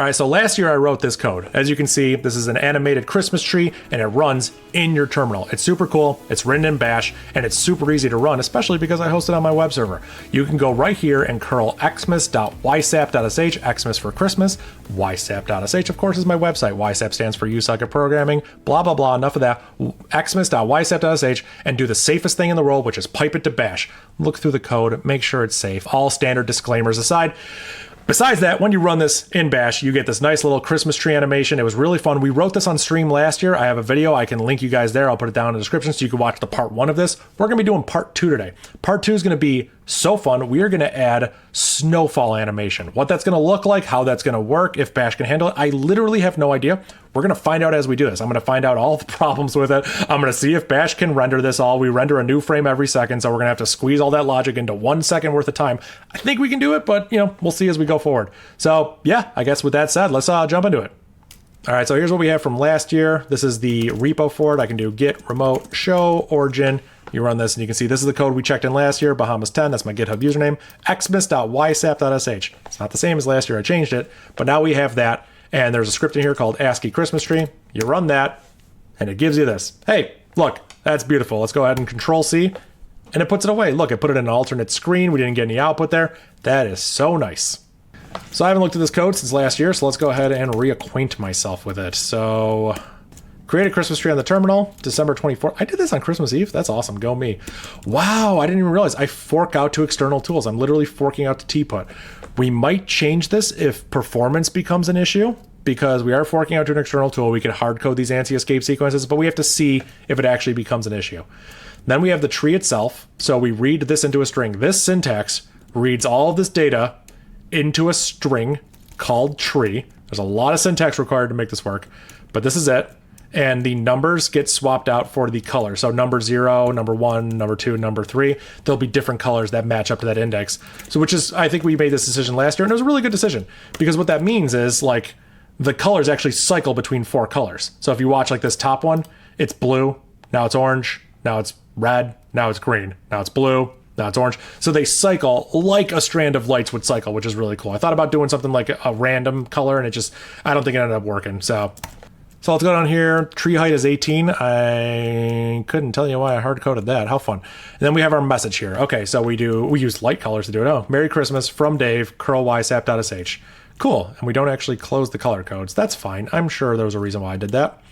All right, so last year I wrote this code. As you can see, this is an animated Christmas tree and it runs in your terminal. It's super cool, it's written in Bash, and it's super easy to run, especially because I host it on my web server. You can go right here and curl xmas.ysap.sh, Xmas for Christmas, ysap.sh, of course, is my website. Ysap stands for You Suck at Programming, blah, blah, blah, enough of that. xmas.ysap.sh, and do the safest thing in the world, which is pipe it to Bash. Look through the code, make sure it's safe. All standard disclaimers aside. Besides that, when you run this in Bash, you get this nice little Christmas tree animation. It was really fun. We wrote this on stream last year. I have a video. I can link you guys there. I'll put it down in the description so you can watch the part 1 of this. We're going to be doing part 2 today. Part 2 is going to be so fun. We are going to add snowfall animation. What that's going to look like, how that's going to work, if Bash can handle it, I literally have no idea. We're going to find out as we do this. I'm going to find out all the problems with it. I'm going to see if Bash can render this all. We render a new frame every second, so we're going to have to squeeze all that logic into 1 second worth of time. I think we can do it, but we'll see as we go forward. So yeah, I guess with that said, let's jump into it. All right, so here's what we have from last year. This is the repo for it. I can do git remote show origin. You run this and you can see this is the code we checked in last year, Bahamas10, that's my GitHub username, xmas.ysap.sh. It's not the same as last year, I changed it, but now we have that, and there's a script in here called ASCII Christmas tree. You run that, and it gives you this. Hey, look, that's beautiful. Let's go ahead and Control-C, and it puts it away. Look, it put it in an alternate screen. We didn't get any output there. That is so nice. So I haven't looked at this code since last year, so let's go ahead and reacquaint myself with it. So create a Christmas tree on the terminal, December 24th. I did this on Christmas Eve. That's awesome. Go me. Wow, I didn't even realize I fork out to external tools. I'm literally forking out to tput. We might change this if performance becomes an issue, because we are forking out to an external tool. We can hard code these ANSI escape sequences, but we have to see if it actually becomes an issue. Then we have the tree itself. So we read this into a string. This syntax reads all of this data into a string called tree. There's a lot of syntax required to make this work, but this is it. And the numbers get swapped out for the color. So number 0, number 1, number 2, number 3, there'll be different colors that match up to that index. So which is, I think we made this decision last year, and it was a really good decision, because what that means is like the colors actually cycle between 4 colors. So if you watch like this top one, it's blue, now it's orange, now it's red, now it's green, now it's blue, now it's orange. So they cycle like a strand of lights would cycle, which is really cool. I thought about doing something like a random color, and I don't think it ended up working. So let's go down here. Tree height is 18. I couldn't tell you why I hard coded that. How fun. And then we have our message here. Okay, so we use light colors to do it. Oh, Merry Christmas from Dave, curl ysap.sh. Cool. And we don't actually close the color codes. That's fine. I'm sure there was a reason why I did that.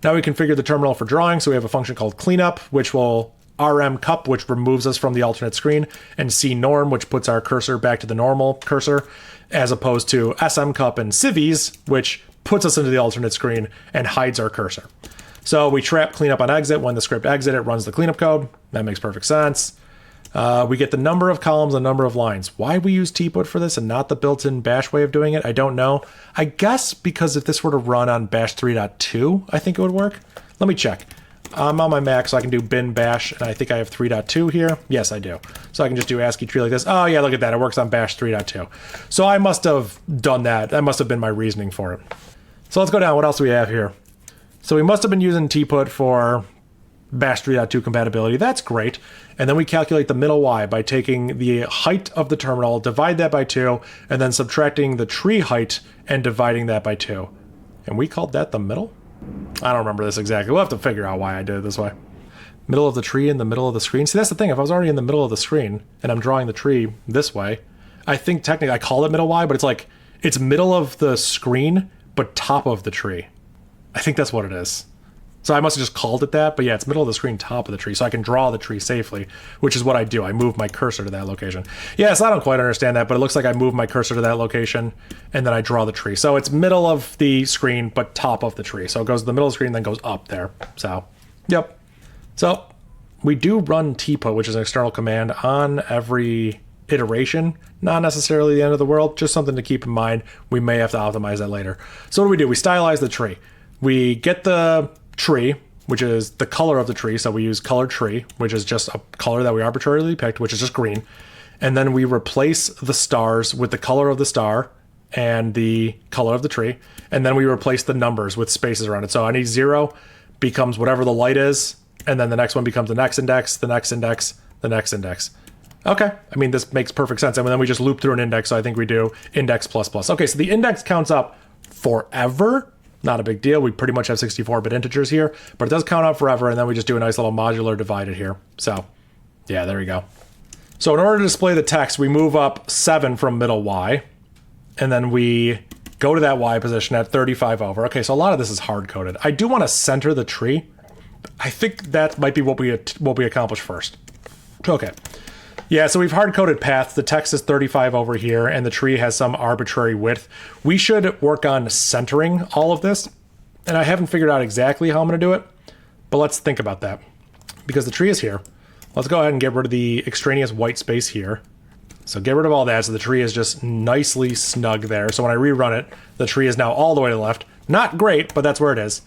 Now we configure the terminal for drawing. So we have a function called cleanup, which will rm cup, which removes us from the alternate screen, and cnorm, which puts our cursor back to the normal cursor, as opposed to sm cup and civvies, which puts us into the alternate screen and hides our cursor. So we trap cleanup on exit. When the script exit, it runs the cleanup code. That makes perfect sense. We get the number of columns and number of lines. Why we use tput for this and not the built-in bash way of doing it, I don't know. I guess because if this were to run on bash 3.2, I think it would work. Let me check. I'm on my Mac, so I can do bin bash, and I think I have 3.2 here. Yes, I do. So I can just do ASCII tree like this. Oh yeah, look at that. It works on bash 3.2. So I must have done that. That must have been my reasoning for it. So let's go down. What else do we have here? So we must have been using tput for bash 3.2 compatibility. That's great. And then we calculate the middle y by taking the height of the terminal, divide that by 2, and then subtracting the tree height and dividing that by 2. And we called that the middle? I don't remember this exactly. We'll have to figure out why I did it this way. Middle of the tree in the middle of the screen. See, that's the thing. If I was already in the middle of the screen and I'm drawing the tree this way, I think technically I call it middle y, but it's like it's middle of the screen, but top of the tree. I think that's what it is. So I must have just called it that, but yeah, it's middle of the screen, top of the tree, so I can draw the tree safely, which is what I do. I move my cursor to that location. Yes, I don't quite understand that, but it looks like I move my cursor to that location, and then I draw the tree. So it's middle of the screen, but top of the tree. So it goes to the middle of the screen, then goes up there. So, yep. So we do run tput, which is an external command, on every iteration. Not necessarily the end of the world, just something to keep in mind. We may have to optimize that later. So what do? We stylize the tree. We get the tree, which is the color of the tree. So we use color tree, which is just a color that we arbitrarily picked, which is just green. And then we replace the stars with the color of the star and the color of the tree. And then we replace the numbers with spaces around it. So any 0 becomes whatever the light is. And then the next one becomes the next index, the next index, the next index. Okay. I mean, this makes perfect sense. And then we just loop through an index. So I think we do index plus plus. Okay. So the index counts up forever. Not a big deal. We pretty much have 64-bit integers here, but it does count out forever, and then we just do a nice little modular divided here. So, yeah, there we go. So in order to display the text, we move up 7 from middle Y, and then we go to that Y position at 35 over. Okay, so a lot of this is hard-coded. I do want to center the tree. I think that might be what we accomplish first. Okay. Yeah, so we've hard-coded paths. The text is 35 over here, and the tree has some arbitrary width. We should work on centering all of this, and I haven't figured out exactly how I'm going to do it, but let's think about that. Because the tree is here. Let's go ahead and get rid of the extraneous white space here. So get rid of all that, so the tree is just nicely snug there. So when I rerun it, the tree is now all the way to the left. Not great, but that's where it is.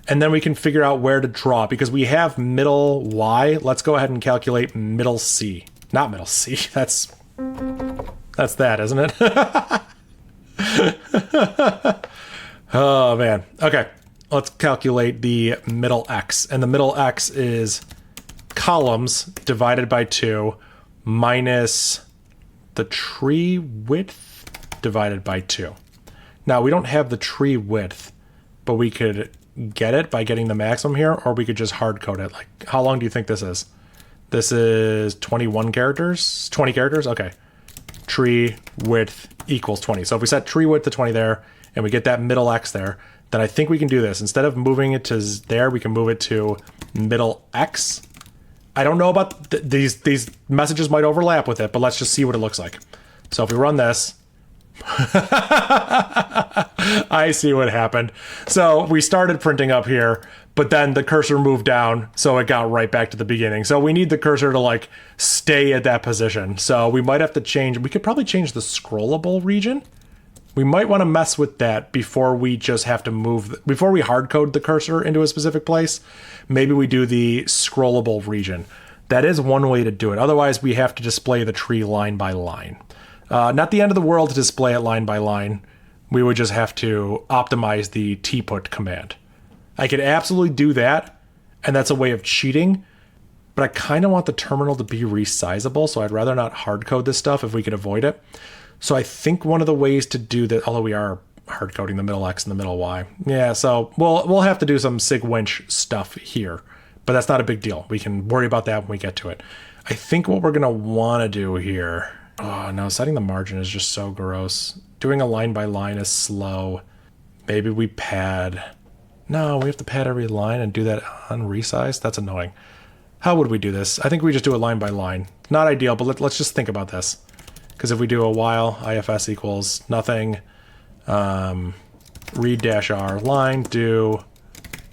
And then we can figure out where to draw, because we have middle Y. Let's go ahead and calculate middle C. Not middle C, that's that, isn't it? Oh, man. Okay, let's calculate the middle X. And the middle X is columns divided by 2 minus the tree width divided by 2. Now, we don't have the tree width, but we could get it by getting the maximum here, or we could just hard code it. Like, how long do you think this is? This is 21 characters? 20 characters? Okay. Tree width equals 20. So if we set tree width to 20 there, and we get that middle X there, then I think we can do this. Instead of moving it to there, we can move it to middle X. I don't know about these messages might overlap with it, but let's just see what it looks like. So if we run this, I see what happened. So we started printing up here, but then the cursor moved down, so it got right back to the beginning. So we need the cursor to like stay at that position. So we might have to change, we could probably change the scrollable region. We might want to mess with that before we just have to move, before we hard code the cursor into a specific place. Maybe we do the scrollable region. That is one way to do it. Otherwise, we have to display the tree line by line. Not the end of the world to display it line by line. We would just have to optimize the tput command. I could absolutely do that, and that's a way of cheating, but I kind of want the terminal to be resizable, so I'd rather not hard code this stuff if we could avoid it. So I think one of the ways to do that, although we are hard coding the middle X and the middle Y. Yeah, so we'll have to do some SIG-winch stuff here, but that's not a big deal. We can worry about that when we get to it. I think what we're going to want to do here... Oh, no, setting the margin is just so gross. Doing a line by line is slow. Maybe we pad. No, we have to pad every line and do that on resize? That's annoying. How would we do this? I think we just do it line by line. Not ideal, but let's just think about this. Because if we do a while, ifs equals nothing, read -r line, do,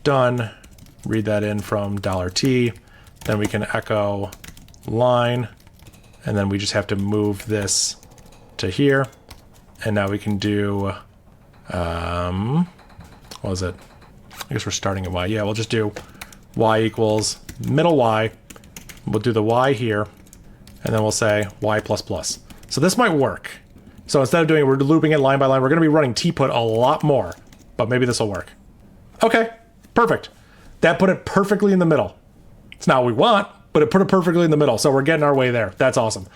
done, read that in from $t, then we can echo line, and then we just have to move this to here. And now we can do, what was it? I guess we're starting at Y. Yeah, we'll just do Y equals middle Y. We'll do the Y here, and then we'll say Y++. So this might work. So instead of we're looping it line by line, we're going to be running tput a lot more, but maybe this will work. Okay, perfect. That put it perfectly in the middle. It's not what we want, but it put it perfectly in the middle. So we're getting our way there. That's awesome.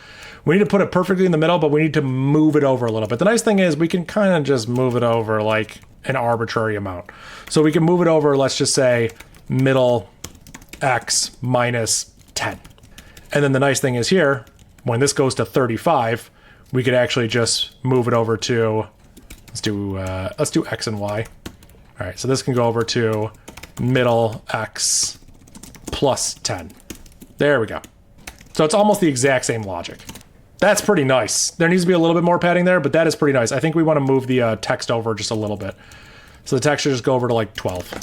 We need to put it perfectly in the middle, but we need to move it over a little bit. The nice thing is we can kind of just move it over like an arbitrary amount. So we can move it over, let's just say middle X minus 10. And then the nice thing is here, when this goes to 35, we could actually just move it over to, let's do X and Y. All right, so this can go over to middle X plus 10. There we go. So it's almost the exact same logic. That's pretty nice. There needs to be a little bit more padding there, but that is pretty nice. I think we want to move the text over just a little bit. So the text should just go over to like 12.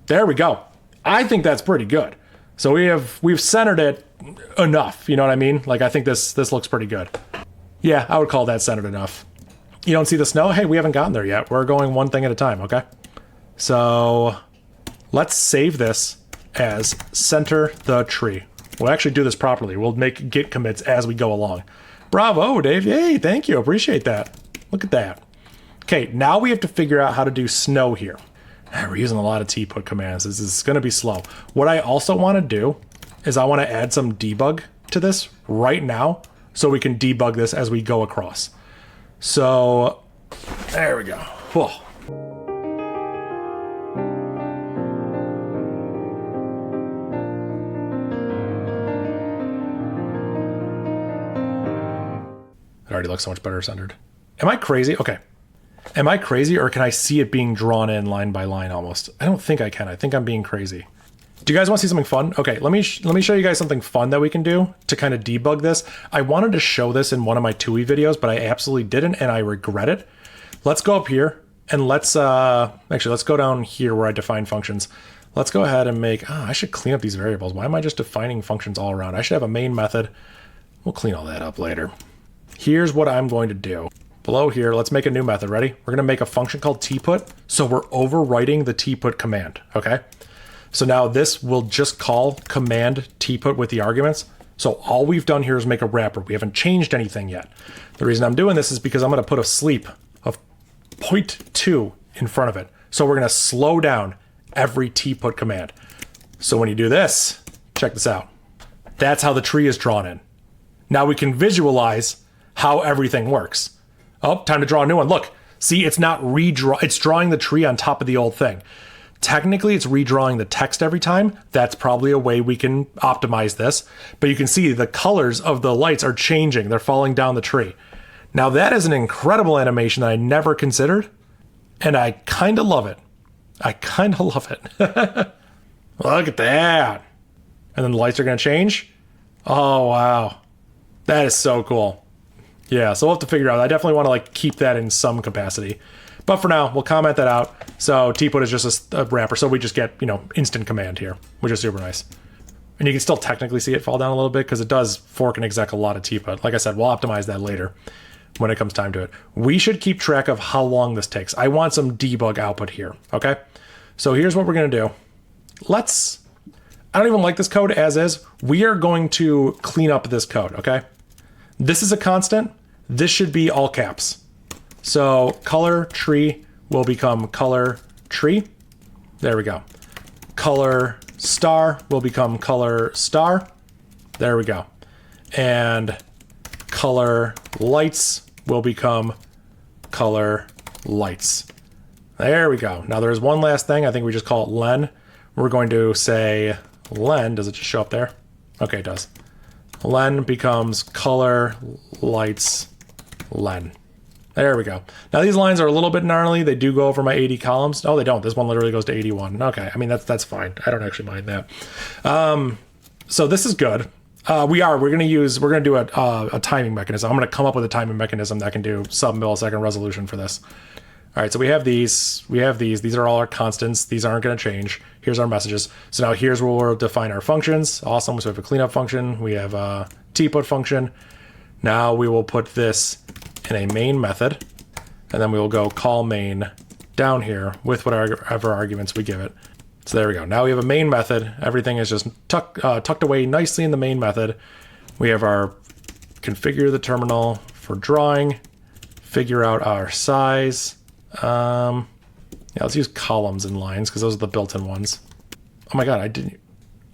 There we go. I think that's pretty good. So we've centered it enough, you know what I mean? Like I think this looks pretty good. Yeah, I would call that centered enough. You don't see the snow? Hey, we haven't gotten there yet. We're going one thing at a time, okay? So let's save this as center the tree. We'll actually do this properly. We'll make git commits as we go along. Bravo, Dave. Hey, thank you. Appreciate that. Look at that. Okay, now we have to figure out how to do snow here. We're using a lot of tput commands. This is going to be slow. What I also want to do is I want to add some debug to this right now so we can debug this as we go across. So there we go. Whoa. Already looks so much better centered. Am I crazy? Okay. Am I crazy, or can I see it being drawn in line by line almost? I don't think I can. I think I'm being crazy. Do you guys want to see something fun? Okay, let me show you guys something fun that we can do to kind of debug this. I wanted to show this in one of my TUI videos, but I absolutely didn't, and I regret it. Let's go up here, and let's go down here where I define functions. Let's go ahead and make, I should clean up these variables. Why am I just defining functions all around? I should have a main method. We'll clean all that up later. Here's what I'm going to do. Below here, let's make a new method. Ready? We're going to make a function called tput. So we're overwriting the tput command, okay? So now this will just call command tput with the arguments. So all we've done here is make a wrapper. We haven't changed anything yet. The reason I'm doing this is because I'm going to put a sleep of 0.2 in front of it. So we're going to slow down every tput command. So when you do this, check this out. That's how the tree is drawn in. Now we can visualize how everything works. Oh, time to draw a new one. Look, see, it's not it's drawing the tree on top of the old thing. Technically, it's redrawing the text every time. That's probably a way we can optimize this. But you can see the colors of the lights are changing. They're falling down the tree. Now that is an incredible animation that I never considered. And I kind of love it. I kind of love it. Look at that. And then the lights are going to change. Oh, wow. That is so cool. Yeah, so we'll have to figure out. I definitely want to like keep that in some capacity. But for now, we'll comment that out. So tput is just a wrapper. So we just get, instant command here, which is super nice. And you can still technically see it fall down a little bit because it does fork and exec a lot of tput. Like I said, we'll optimize that later when it comes time to it. We should keep track of how long this takes. I want some debug output here, okay? So here's what we're going to do. I don't even like this code as is. We are going to clean up this code, okay? This is a constant. This should be all caps. So color tree will become color tree. There we go. Color star will become color star. There we go. And color lights will become color lights. There we go. Now there's one last thing. I think we just call it len. We're going to say len. Does it just show up there? Okay, it does. Len becomes color lights len. There we go. Now these lines are a little bit gnarly. They do go over my 80 columns. Oh, they don't. This one literally goes to 81. Okay, I mean that's fine. I don't actually mind that. So this is good. We're gonna do a timing mechanism. I'm gonna come up with a timing mechanism that can do sub-millisecond resolution for this. All right, so we have these. These are all our constants. These aren't going to change. Here's our messages. So now here's where we'll define our functions. Awesome. So we have a cleanup function. We have a tput function. Now we will put this in a main method, and then we will go call main down here with whatever arguments we give it. So there we go. Now we have a main method. Everything is just tucked away nicely in the main method. We have our configure the terminal for drawing, figure out our size. Yeah, let's use columns and lines because those are the built-in ones. Oh my god, I didn't.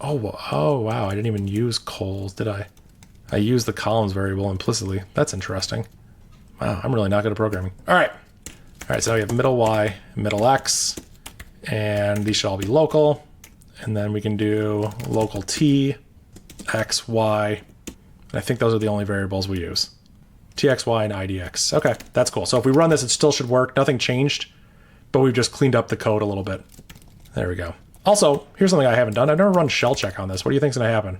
Oh wow, I didn't even use cols, did I? I used the columns variable implicitly. That's interesting. Wow, I'm really not good at programming. All right, so we have middle y, middle x, and these should all be local. And then we can do local t, x, y. And I think those are the only variables we use. txy and idx. Okay, that's cool. So if we run this, it still should work. Nothing changed, but we've just cleaned up the code a little bit. There we go. Also, here's something I haven't done. I've never run shell check on this. What do you think's gonna happen?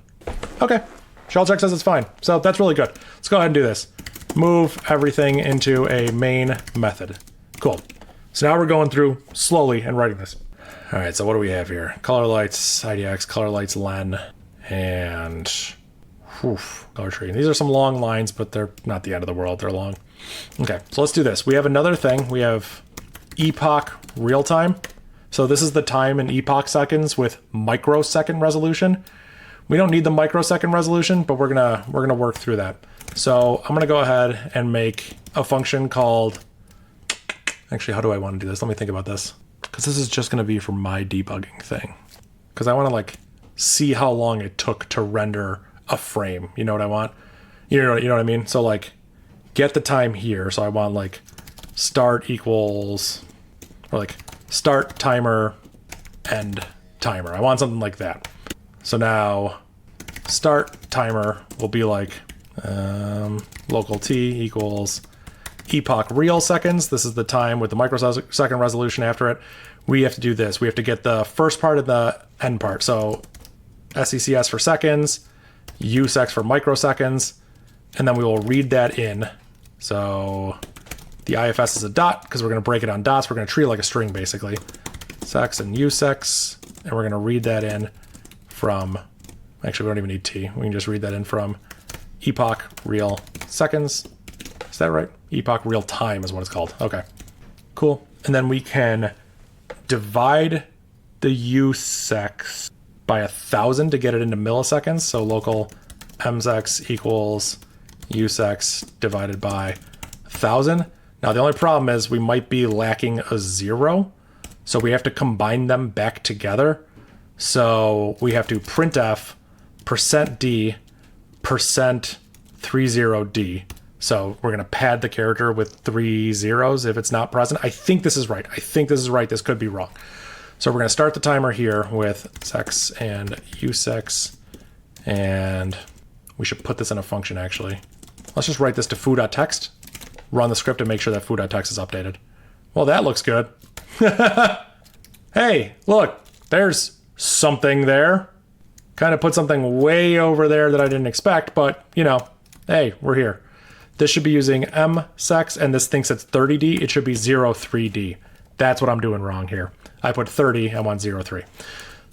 Okay, shell check says it's fine. So that's really good. Let's go ahead and do this. Move everything into a main method. Cool. So now we're going through slowly and writing this. All right, so what do we have here? Color lights, idx, color lights, len, and color tree. And these are some long lines, but they're not the end of the world. They're long. Okay, so let's do this. We have another thing. We have epoch real time. So this is the time in epoch seconds with microsecond resolution. We don't need the microsecond resolution, but we're gonna work through that. So I'm gonna go ahead and make a function called. Actually, how do I want to do this? Let me think about this, because this is just gonna be for my debugging thing. Because I want to like see how long it took to render a frame. You know what I want? You know what I mean? So like get the time here. So I want like start equals, or like start timer, end timer. I want something like that. So now start timer will be like Local t equals epoch real seconds. This is the time with the microsecond resolution after it. We have to do this. We have to get the first part and the end part. So SECS for seconds, USEC for microseconds, and then we will read that in. So the IFS is a dot because we're going to break it on dots. We're going to treat it like a string basically. Secs and USECs, and we're going to read that in from, actually we don't even need T. We can just read that in from epoch real seconds. Is that right? Epoch real time is what it's called. Okay, cool. And then we can divide the USECs by 1,000 to get it into milliseconds. So local msecs equals USECs divided by 1,000. Now the only problem is we might be lacking a 0. So we have to combine them back together. So we have to printf %d %30d. So we're going to pad the character with 3 zeros if it's not present. I think this is right. This could be wrong. So we're going to start the timer here with secs and usecs. And we should put this in a function actually. Let's just write this to foo.text. Run the script and make sure that foo.text is updated. Well, that looks good. Hey, look, there's something there. Kind of put something way over there that I didn't expect, but you know, hey, we're here. This should be using msecs, and this thinks it's 30D. It should be 03D. That's what I'm doing wrong here. I put 30, I want 03.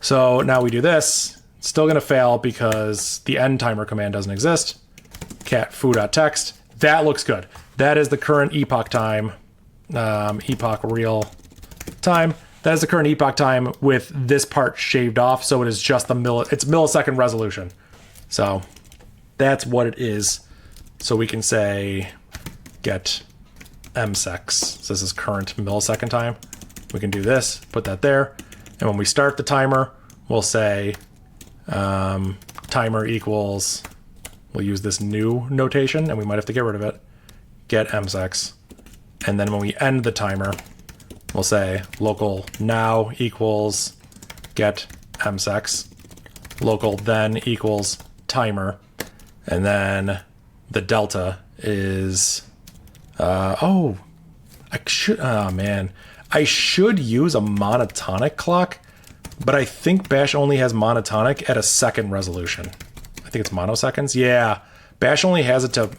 So now we do this. It's still gonna fail because the end timer command doesn't exist. Cat foo.text. That looks good. That is the current epoch time, epoch real time. That is the current epoch time with this part shaved off, so it is just the it's millisecond resolution. So that's what it is. So we can say get msecs. So this is current millisecond time. We can do this, put that there. And when we start the timer, we'll say timer equals, we'll use this new notation and we might have to get rid of it. Get msecs. And then when we end the timer, we'll say local now equals get msecs. Local then equals timer. And then the delta is, I should use a monotonic clock, but I think Bash only has monotonic at a second resolution. I think it's monoseconds. Yeah, Bash only has it to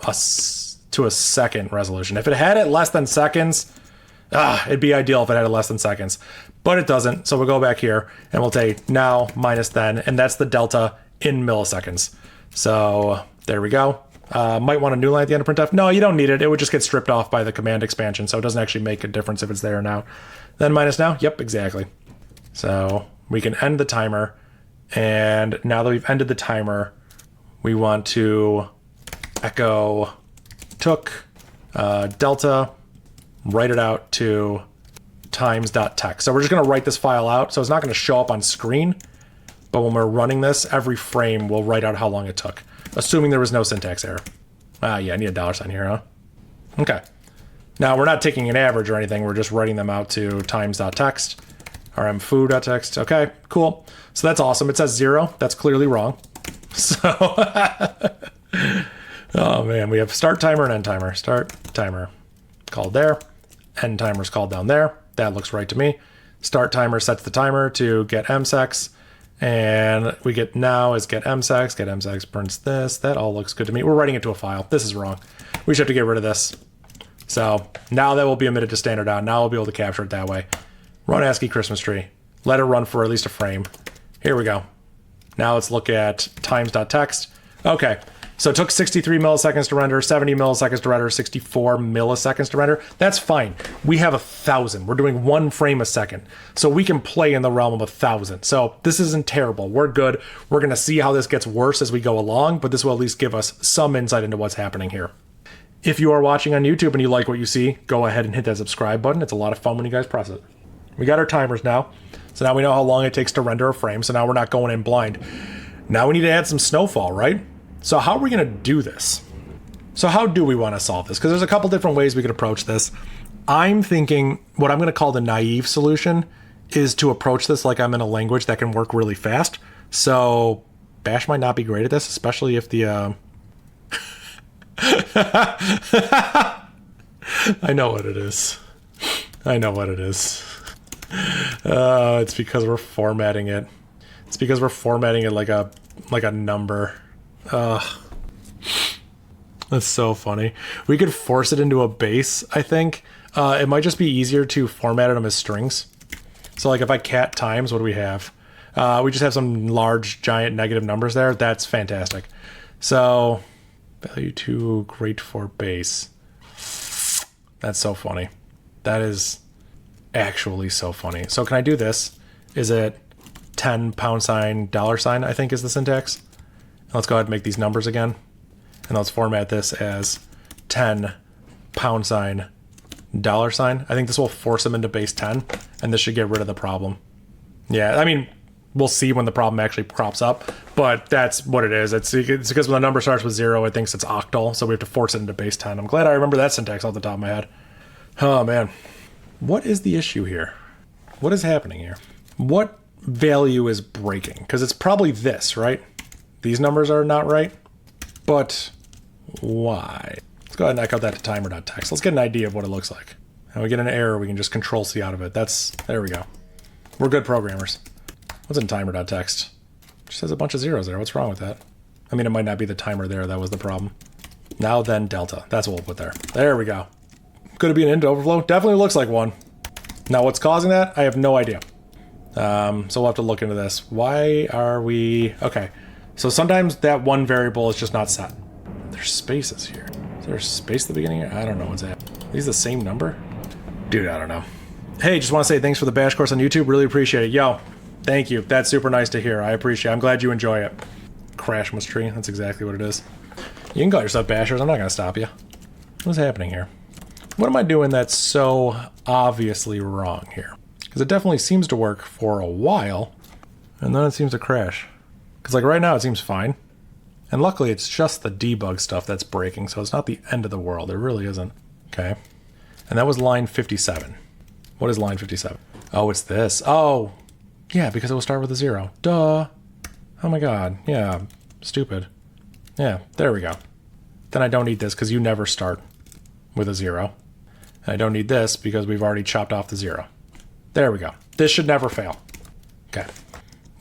a second resolution. If it had it less than seconds, it'd be ideal if it had it less than seconds, but it doesn't. So we'll go back here and we'll take now minus then, and that's the delta in milliseconds. So there we go. Might want a new line at the end of printf. No, you don't need it. It would just get stripped off by the command expansion, so it doesn't actually make a difference if it's there now. Then minus now? Yep, exactly. So we can end the timer, and now that we've ended the timer, we want to echo took delta, write it out to times.text. So we're just going to write this file out, so it's not going to show up on screen, but when we're running this, every frame will write out how long it took. Assuming there was no syntax error. Yeah, I need a $sign here, huh? Okay. Now, we're not taking an average or anything. We're just writing them out to times.text. rmfoo.text. Okay, cool. So that's awesome. It says 0. That's clearly wrong. So, oh man, we have start timer and end timer. Start timer called there. End timer is called down there. That looks right to me. Start timer sets the timer to get msecs. And we get now is get msecs. Get msecs prints this. That all looks good to me. We're writing it to a file. This is wrong. We should have to get rid of this. So now that will be omitted to standard out. Now we'll be able to capture it that way. Run ASCII Christmas tree. Let it run for at least a frame. Here we go. Now let's look at times.text. Okay. So it took 63 milliseconds to render, 70 milliseconds to render, 64 milliseconds to render. That's fine. We have 1,000. We're doing 1 frame a second. So we can play in the realm of 1,000. So this isn't terrible. We're good. We're going to see how this gets worse as we go along, but this will at least give us some insight into what's happening here. If you are watching on YouTube and you like what you see, go ahead and hit that subscribe button. It's a lot of fun when you guys press it. We got our timers now. So now we know how long it takes to render a frame. So now we're not going in blind. Now we need to add some snowfall, right? So how are we going to do this? So how do we want to solve this? Because there's a couple different ways we could approach this. I'm thinking what I'm going to call the naive solution is to approach this like I'm in a language that can work really fast. So Bash might not be great at this, especially if the I know what it is. I know what it is. It's because we're formatting it. It's because we're formatting it like a number. That's so funny. We could force it into a base, I think. It might just be easier to format them as strings. So like if I cat times, what do we have? We just have some large, giant negative numbers there. That's fantastic. So value 2, great for base. That's so funny. That is actually so funny. So can I do this? Is it 10 $$, I think is the syntax. And let's go ahead and make these numbers again. And let's format this as 10 $$. I think this will force them into base 10, and this should get rid of the problem. Yeah, I mean, we'll see when the problem actually crops up, but that's what it is. It's because when the number starts with 0, it thinks it's octal, so we have to force it into base 10. I'm glad I remember that syntax off the top of my head. Oh, man. What is the issue here? What is happening here? What value is breaking? Because it's probably this, right? These numbers are not right, but why? Let's go ahead and echo that to timer.txt. Let's get an idea of what it looks like. And we get an error, we can just Control-C out of it. There we go. We're good programmers. What's in timer.txt? Just has a bunch of zeros there. What's wrong with that? I mean, it might not be the timer there. That was the problem. Now then delta. That's what we'll put there. There we go. Could it be an int overflow? Definitely looks like one. Now what's causing that? I have no idea. So we'll have to look into this. Why are we... Okay. So sometimes that one variable is just not set. There's spaces here. Is there a space at the beginning here? I don't know what's happening. Are these the same number? Dude, I don't know. Hey, just want to say thanks for the bash course on YouTube. Really appreciate it. Yo, thank you. That's super nice to hear. I appreciate it. I'm glad you enjoy it. Crashmas tree. That's exactly what it is. You can call yourself bashers. I'm not going to stop you. What's happening here? What am I doing that's so obviously wrong here? Because it definitely seems to work for a while, and then it seems to crash. Because like right now it seems fine. And luckily it's just the debug stuff that's breaking, so it's not the end of the world. It really isn't. Okay. And that was line 57. What is line 57? Oh, it's this. Oh, yeah, because it will start with a 0. Duh. Oh my god. Yeah, stupid. Yeah, there we go. Then I don't need this because you never start with a 0. And I don't need this because we've already chopped off the 0. There we go. This should never fail. Okay.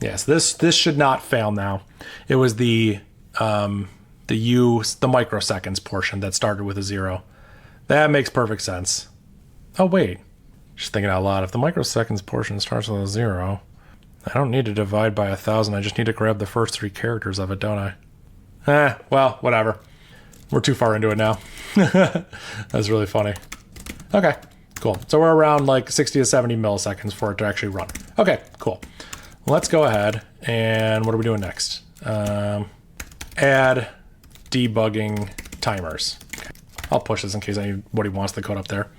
Yes, this should not fail now. It was the microseconds portion that started with a 0. That makes perfect sense. Oh wait, just thinking out loud. If the microseconds portion starts with a 0, I don't need to divide by 1,000. I just need to grab the first 3 characters of it, don't I? Well, whatever. We're too far into it now. That's really funny. Okay, cool. So we're around like 60 to 70 milliseconds for it to actually run. Okay, cool. Let's go ahead and what are we doing next? Add debugging timers. Okay. I'll push this in case anybody wants the code up there.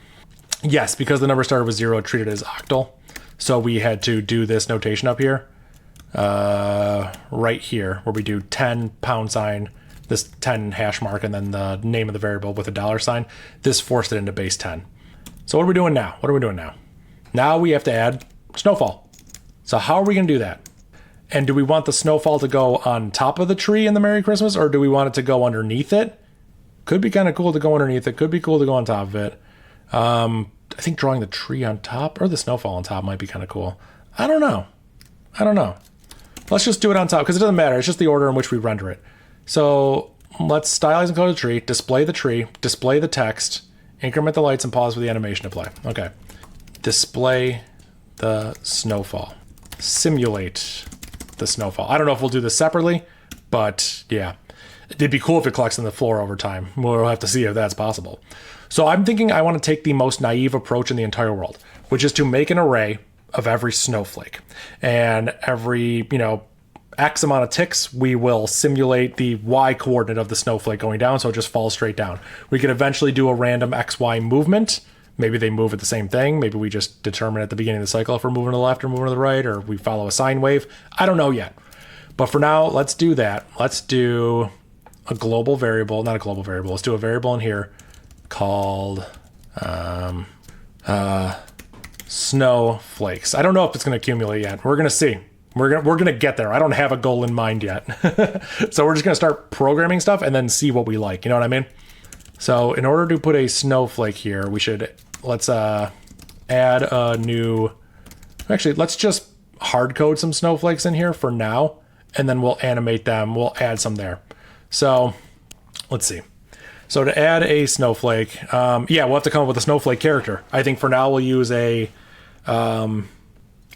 Yes, because the number started with 0, it treated it as octal. So we had to do this notation up here. Right here, where we do 10 $, this 10 hash mark, and then the name of the variable with a $sign. This forced it into base 10. So what are we doing now? What are we doing now? Now we have to add snowfall. So how are we going to do that? And do we want the snowfall to go on top of the tree in the Merry Christmas, or do we want it to go underneath it? Could be kind of cool to go underneath it. Could be cool to go on top of it. I think drawing the tree on top or the snowfall on top might be kind of cool. I don't know. Let's just do it on top because it doesn't matter. It's just the order in which we render it. So let's stylize and code the tree, display the text, increment the lights, and pause for the animation to play. Okay. Display the snowfall. Simulate the snowfall. I don't know if we'll do this separately, but yeah. It'd be cool if it collects on the floor over time. We'll have to see if that's possible. So I'm thinking I want to take the most naive approach in the entire world, which is to make an array of every snowflake. And every, X amount of ticks, we will simulate the Y coordinate of the snowflake going down, so it just falls straight down. We could eventually do a random XY movement. Maybe they move at the same thing. Maybe we just determine at the beginning of the cycle if we're moving to the left or moving to the right, or we follow a sine wave. I don't know yet. But for now, let's do that. Let's do a global variable, not a global variable. Let's do a variable in here called snowflakes. I don't know if it's going to accumulate yet. We're going to see. We're gonna get there. I don't have a goal in mind yet. So we're just going to start programming stuff and then see what we like. You know what I mean? So in order to put a snowflake here, let's add a new, actually, let's just hard code some snowflakes in here for now, and then we'll animate them. We'll add some there. So let's see. So to add a snowflake, yeah, we'll have to come up with a snowflake character. I think for now we'll use an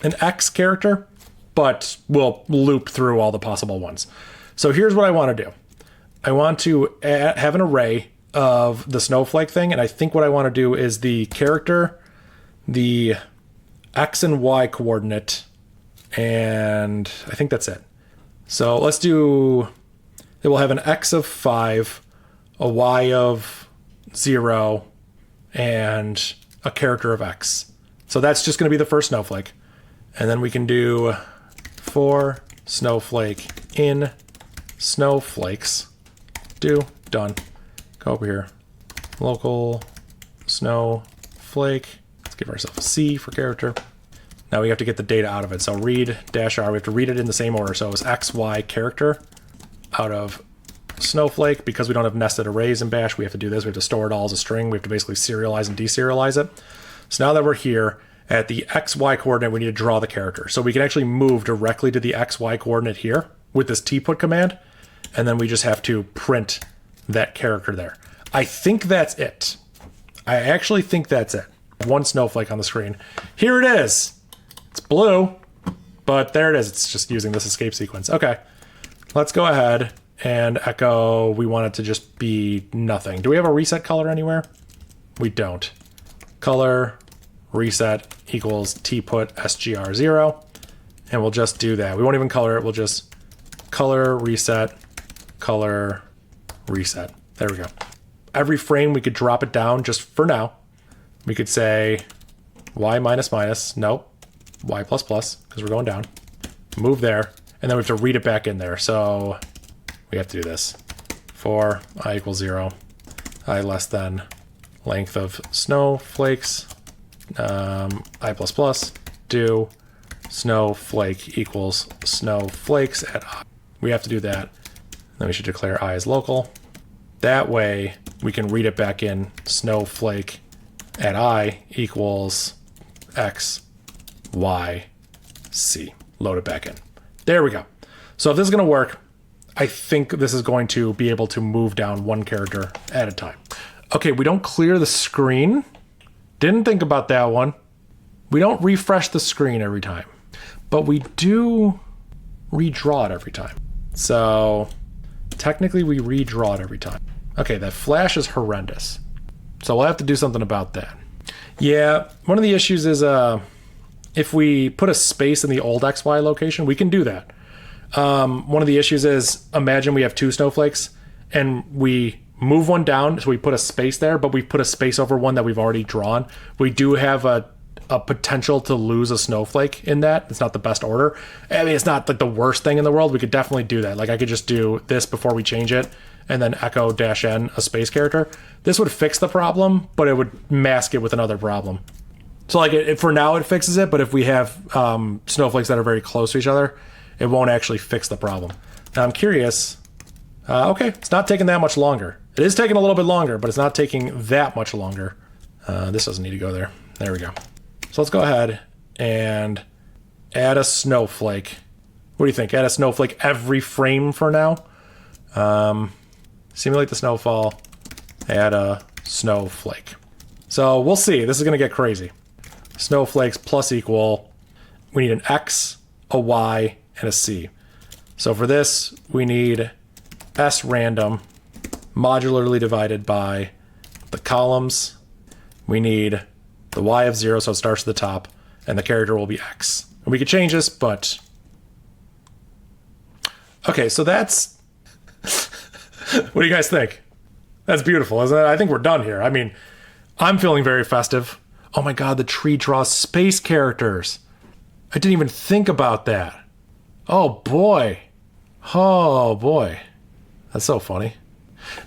X character, but we'll loop through all the possible ones. So here's what I want to do. I want to have an array of the snowflake thing, and I think what I want to do is the character, the X and Y coordinate, and I think that's it. So let's do, it will have an X of 5, a Y of 0, and a character of X. So that's just going to be the first snowflake. And then we can do for snowflake in snowflakes, done. Go over here, local snowflake. Let's give ourselves a C for character. Now we have to get the data out of it. So read -r, we have to read it in the same order. So it's X, Y character out of snowflake. Because we don't have nested arrays in bash, we have to do this. We have to store it all as a string. We have to basically serialize and deserialize it. So now that we're here at the XY coordinate, we need to draw the character. So we can actually move directly to the XY coordinate here with this tput command. And then we just have to print that character there. I think that's it. I actually think that's it. One snowflake on the screen. Here it is. It's blue, but there it is. It's just using this escape sequence. Okay, let's go ahead and echo. We want it to just be nothing. Do we have a reset color anywhere? We don't. Color reset equals tput sgr0, and we'll just do that. We won't even color it. We'll just color reset, color reset. There we go. Every frame we could drop it down just for now. We could say y minus minus, nope, y plus plus, because we're going down. Move there, and then we have to read it back in there. So we have to do this. For I equals 0, I less than length of snowflakes, I plus plus, do snowflake equals snowflakes at I. We have to do that. Then we should declare I as local. That way we can read it back in snowflake at I equals X, Y, C. Load it back in. There we go. So if this is going to work, I think this is going to be able to move down one character at a time. Okay, we don't clear the screen. Didn't think about that one. We don't refresh the screen every time, but we do redraw it every time. So technically we redraw it every time. Okay, that flash is horrendous. So we'll have to do something about that. Yeah, one of the issues is if we put a space in the old XY location, we can do that. One of the issues is, imagine we have two snowflakes and we move one down, so we put a space there, but we put a space over one that we've already drawn. We do have a potential to lose a snowflake in that. It's not the best order. I mean, it's not like the worst thing in the world. We could definitely do that. Like I could just do this before we change it and then echo -n a space character. This would fix the problem, but it would mask it with another problem. So like for now it fixes it, but if we have snowflakes that are very close to each other, it won't actually fix the problem. Now I'm curious. Okay, it's not taking that much longer. It is taking a little bit longer, but it's not taking that much longer. This doesn't need to go there. There we go. So let's go ahead and add a snowflake. What do you think? Add a snowflake every frame for now. Simulate the snowfall. Add a snowflake. So we'll see. This is going to get crazy. Snowflakes plus equal. We need an X, a Y, and a C. So for this, we need S random modularly divided by the columns. We need the Y of 0, so it starts at the top, and the character will be X. And we could change this, but... Okay, so that's... What do you guys think? That's beautiful, isn't it? I think we're done here. I mean, I'm feeling very festive. Oh my god, the tree draws space characters. I didn't even think about that. Oh boy. Oh boy. That's so funny.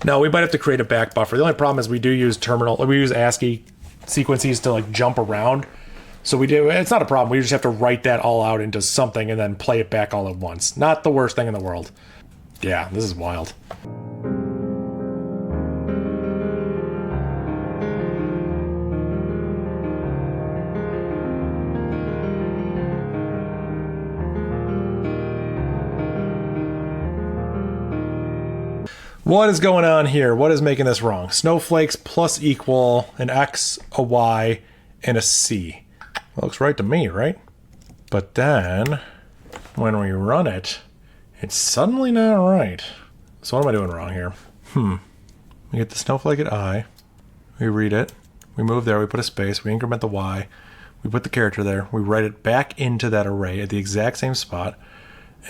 No, we might have to create a back buffer. The only problem is we do use we use ASCII sequences to like jump around. So we do, it's not a problem. We just have to write that all out into something and then play it back all at once. Not the worst thing in the world. Yeah, this is wild. What is going on here? What is making this wrong? Snowflakes plus equal an X, a Y, and a C. Well, looks right to me, right? But then when we run it, it's suddenly not right. So what am I doing wrong here? We get the snowflake at I. We read it. We move there. We put a space. We increment the Y. We put the character there. We write it back into that array at the exact same spot.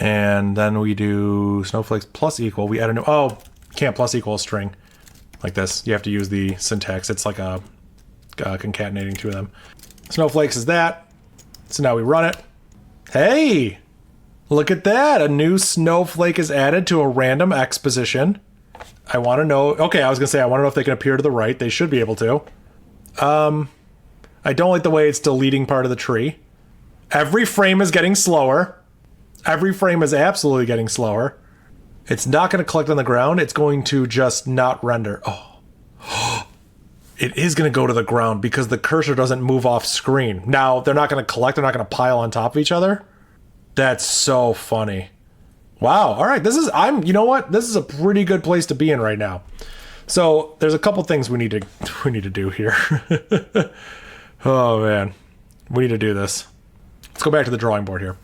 And then we do snowflakes plus equal. We add a new... Oh, can't plus equal a string like this. You have to use the syntax. It's like a concatenating two of them. Snowflakes is that. So now we run it. Hey! Look at that. A new snowflake is added to a random X position. I want to know... Okay, I was going to say, I want to know if they can appear to the right. They should be able to. I don't like the way it's deleting part of the tree. Every frame is getting slower. Every frame is absolutely getting slower. It's not going to collect on the ground. It's going to just not render. Oh. It is going to go to the ground because the cursor doesn't move off screen. Now, they're not going to collect. They're not going to pile on top of each other. That's so funny. Wow. All right. You know what? This is a pretty good place to be in right now. So there's a couple things we need to do here. Oh man, we need to do this. Let's go back to the drawing board here.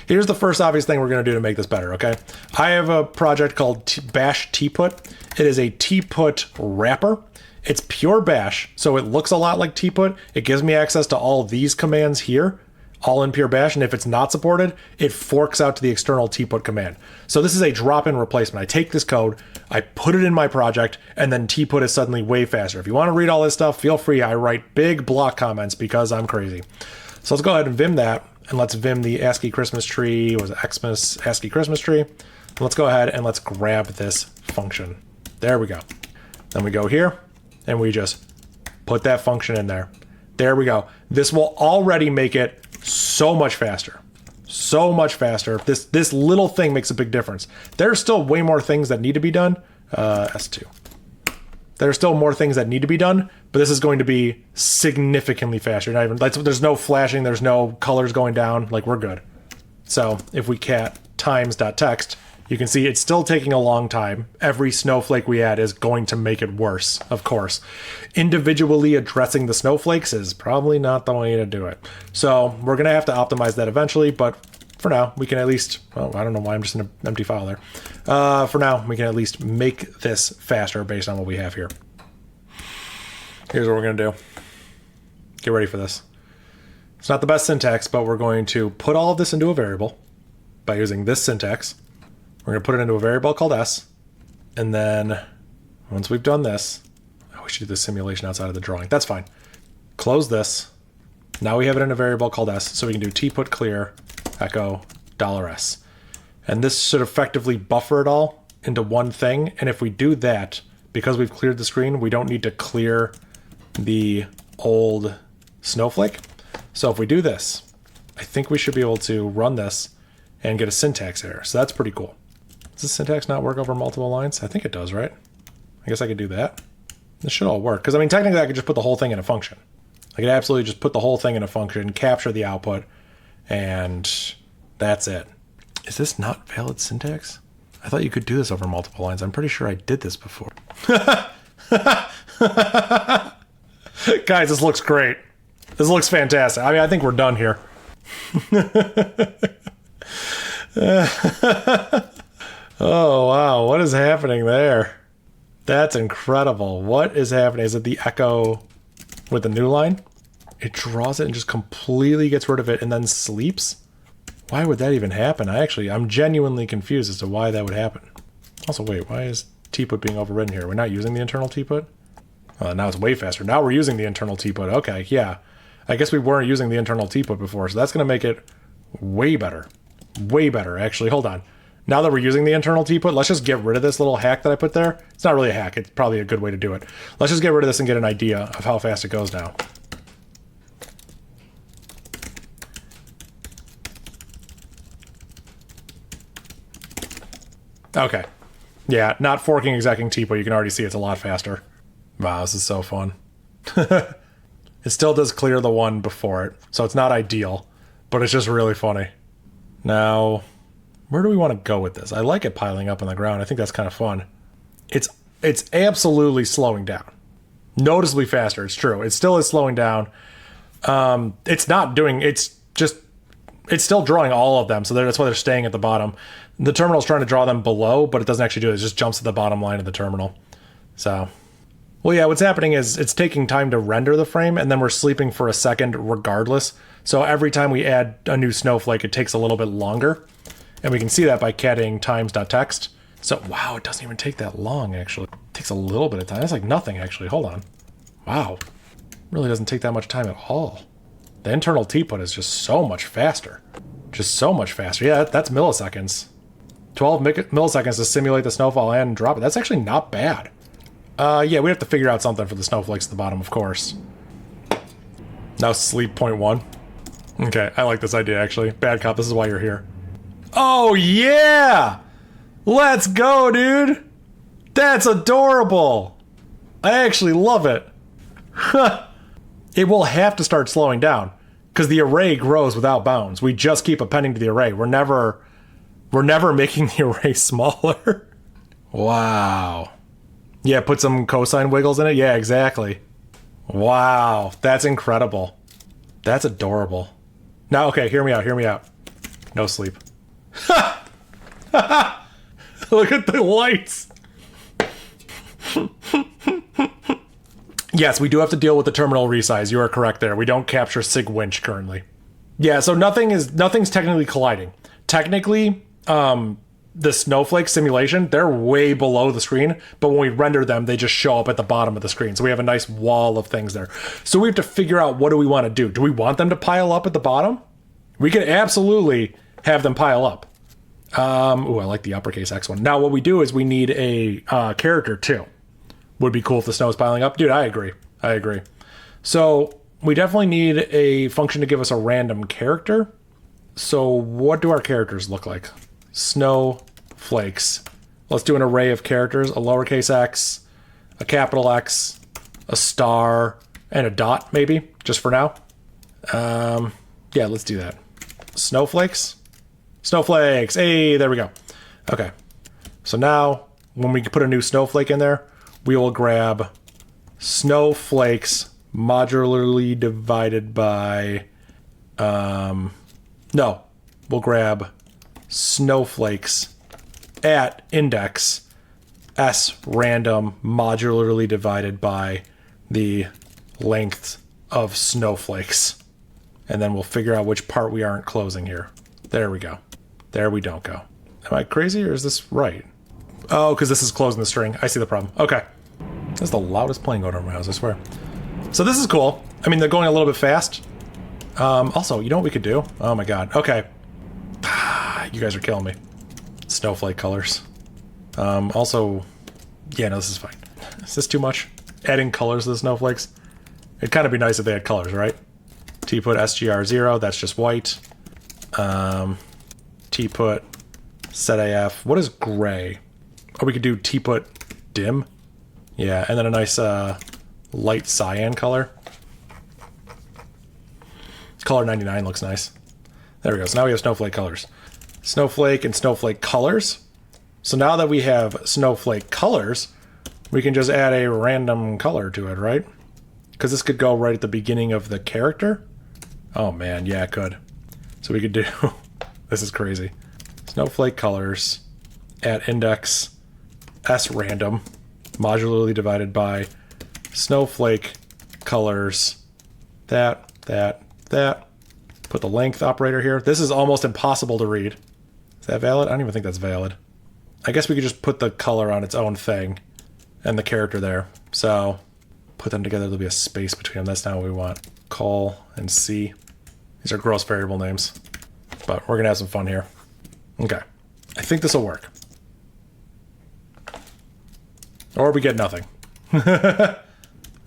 Here's the first obvious thing we're going to do to make this better, okay? I have a project called bash tput. It is a tput wrapper. It's pure bash, so it looks a lot like tput. It gives me access to all these commands here, all in pure bash, and if it's not supported, it forks out to the external tput command. So this is a drop-in replacement. I take this code, I put it in my project, and then tput is suddenly way faster. If you want to read all this stuff, feel free. I write big block comments because I'm crazy. So let's go ahead and vim that, and let's vim the ASCII Christmas tree. Was it Xmas ASCII Christmas tree? And let's go ahead and let's grab this function. There we go. Then we go here, and we just put that function in there. There we go. This will already make it so much faster. So much faster. This little thing makes a big difference. There's still way more things that need to be done. S2. There's still more things that need to be done, but this is going to be significantly faster. Not even there's no flashing, there's no colors going down. Like, we're good. So if we cat times.text, you can see it's still taking a long time. Every snowflake we add is going to make it worse, of course. Individually addressing the snowflakes is probably not the way to do it. So we're going to have to optimize that eventually, but for now, we can at least... Well, I don't know why I'm just in an empty file there. For now, we can at least make this faster based on what we have here. Here's what we're going to do. Get ready for this. It's not the best syntax, but we're going to put all of this into a variable by using this syntax. We're going to put it into a variable called s, and then once we've done this, we should do this simulation outside of the drawing. That's fine. Close this. Now we have it in a variable called s, so we can do tput clear echo $s. And this should effectively buffer it all into one thing. And if we do that, because we've cleared the screen, we don't need to clear the old snowflake. So if we do this, I think we should be able to run this and get a syntax error. So that's pretty cool. Does this syntax not work over multiple lines? I think it does, right? I guess I could do that. This should all work. Because, I mean, technically I could just put the whole thing in a function. I could absolutely just put the whole thing in a function, capture the output, and that's it. Is this not valid syntax? I thought you could do this over multiple lines. I'm pretty sure I did this before. Guys, this looks great. This looks fantastic. I mean, I think we're done here. Oh, wow. What is happening there? That's incredible. What is happening? Is it the echo with the new line? It draws it and just completely gets rid of it and then sleeps? Why would that even happen? I'm genuinely confused as to why that would happen. Also, wait, why is tput being overridden here? We're not using the internal tput? Now it's way faster. Now we're using the internal tput. Okay, yeah. I guess we weren't using the internal tput before, so that's going to make it way better. Way better, actually. Hold on. Now that we're using the internal tput, let's just get rid of this little hack that I put there. It's not really a hack. It's probably a good way to do it. Let's just get rid of this and get an idea of how fast it goes now. Okay. Yeah, not forking execing tput. You can already see it's a lot faster. Wow, this is so fun. It still does clear the one before it, so it's not ideal, but it's just really funny. Now, where do we want to go with this? I like it piling up on the ground. I think that's kind of fun. It's absolutely slowing down. Noticeably faster, it's true. It still is slowing down. It's not doing, it's still drawing all of them, so that's why they're staying at the bottom. The terminal's trying to draw them below, but it doesn't actually do it. It just jumps to the bottom line of the terminal. So, well, yeah, what's happening is it's taking time to render the frame, and then we're sleeping for a second regardless. So every time we add a new snowflake, it takes a little bit longer. And we can see that by catting times.txt. So, wow, it doesn't even take that long, actually. It takes a little bit of time. That's like nothing, actually. Hold on. Wow. Really doesn't take that much time at all. The internal tput is just so much faster. Just so much faster. Yeah, that's milliseconds. 12 milliseconds to simulate the snowfall and drop it. That's actually not bad. Yeah, we have to figure out something for the snowflakes at the bottom, of course. Now sleep 0.1. Okay, I like this idea, actually. Bad cop, this is why you're here. Oh, yeah! Let's go, dude! That's adorable! I actually love it. It will have to start slowing down, because the array grows without bounds. We just keep appending to the array. We're never making the array smaller. Wow. Yeah, put some cosine wiggles in it. Yeah, exactly. Wow, that's incredible. That's adorable. Now, okay, hear me out, hear me out. No sleep. Look at the lights. Yes, we do have to deal with the terminal resize. You are correct there. We don't capture sig winch currently. Yeah, so nothing's technically colliding. Technically, the snowflake simulation, they're way below the screen, but when we render them, they just show up at the bottom of the screen. So we have a nice wall of things there. So we have to figure out, what do we want to do? Do we want them to pile up at the bottom? We can absolutely have them pile up. Ooh, I like the uppercase X one. Now what we do is we need a character too. Would be cool if the snow is piling up. Dude, I agree. I agree. So we definitely need a function to give us a random character. So what do our characters look like? Snowflakes. Let's do an array of characters, a lowercase x, a capital X, a star, and a dot, maybe, just for now. Yeah, let's do that. Snowflakes. Snowflakes. Hey, there we go. Okay. So now, when we put a new snowflake in there, we will grab snowflakes modularly divided by, no, we'll grab snowflakes at index s random modularly divided by the length of snowflakes. And then we'll figure out which part we aren't closing here. There we go. There we don't go. Am I crazy or is this right? Oh, because this is closing the string. I see the problem. Okay. That's the loudest plane going over my house, I swear. So this is cool. I mean, they're going a little bit fast. Also, you know what we could do? Oh my god. Okay. You guys are killing me. Snowflake colors. Also, yeah, no, this is fine. Is this too much? Adding colors to the snowflakes? It'd kind of be nice if they had colors, right? Tput SGR0, that's just white. Tput set AF. What is gray? Oh, we could do tput dim. Yeah, and then a nice light cyan color. Color 99 looks nice. There we go. So now we have snowflake colors. Snowflake and snowflake colors. So now that we have snowflake colors, we can just add a random color to it, right? Because this could go right at the beginning of the character. Oh man, yeah, it could. So we could do, this is crazy. Snowflake colors at index s random modularly divided by snowflake colors that. Put the length operator here. This is almost impossible to read. Is that valid? I don't even think that's valid. I guess we could just put the color on its own thing and the character there. So put them together, there'll be a space between them. That's not what we want. Col and C. These are gross variable names, but we're gonna have some fun here. Okay, I think this will work. Or we get nothing.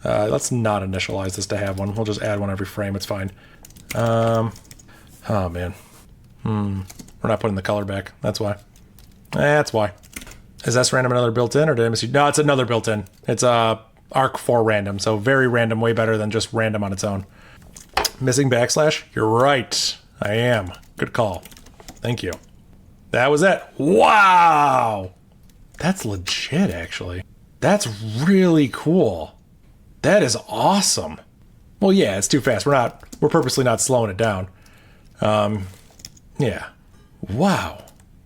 Let's not initialize this to have one. We'll just add one every frame, it's fine. Oh man. We're not putting the color back, that's why. That's why. Is srandom another built-in, or did I miss you? No, it's another built-in. It's arc4 random, so very random, way better than just random on its own. Missing backslash? You're right. I am. Good call. Thank you. That was it. Wow! That's legit, actually. That's really cool. That is awesome. Well, yeah, it's too fast. We're purposely not slowing it down. Yeah. Wow.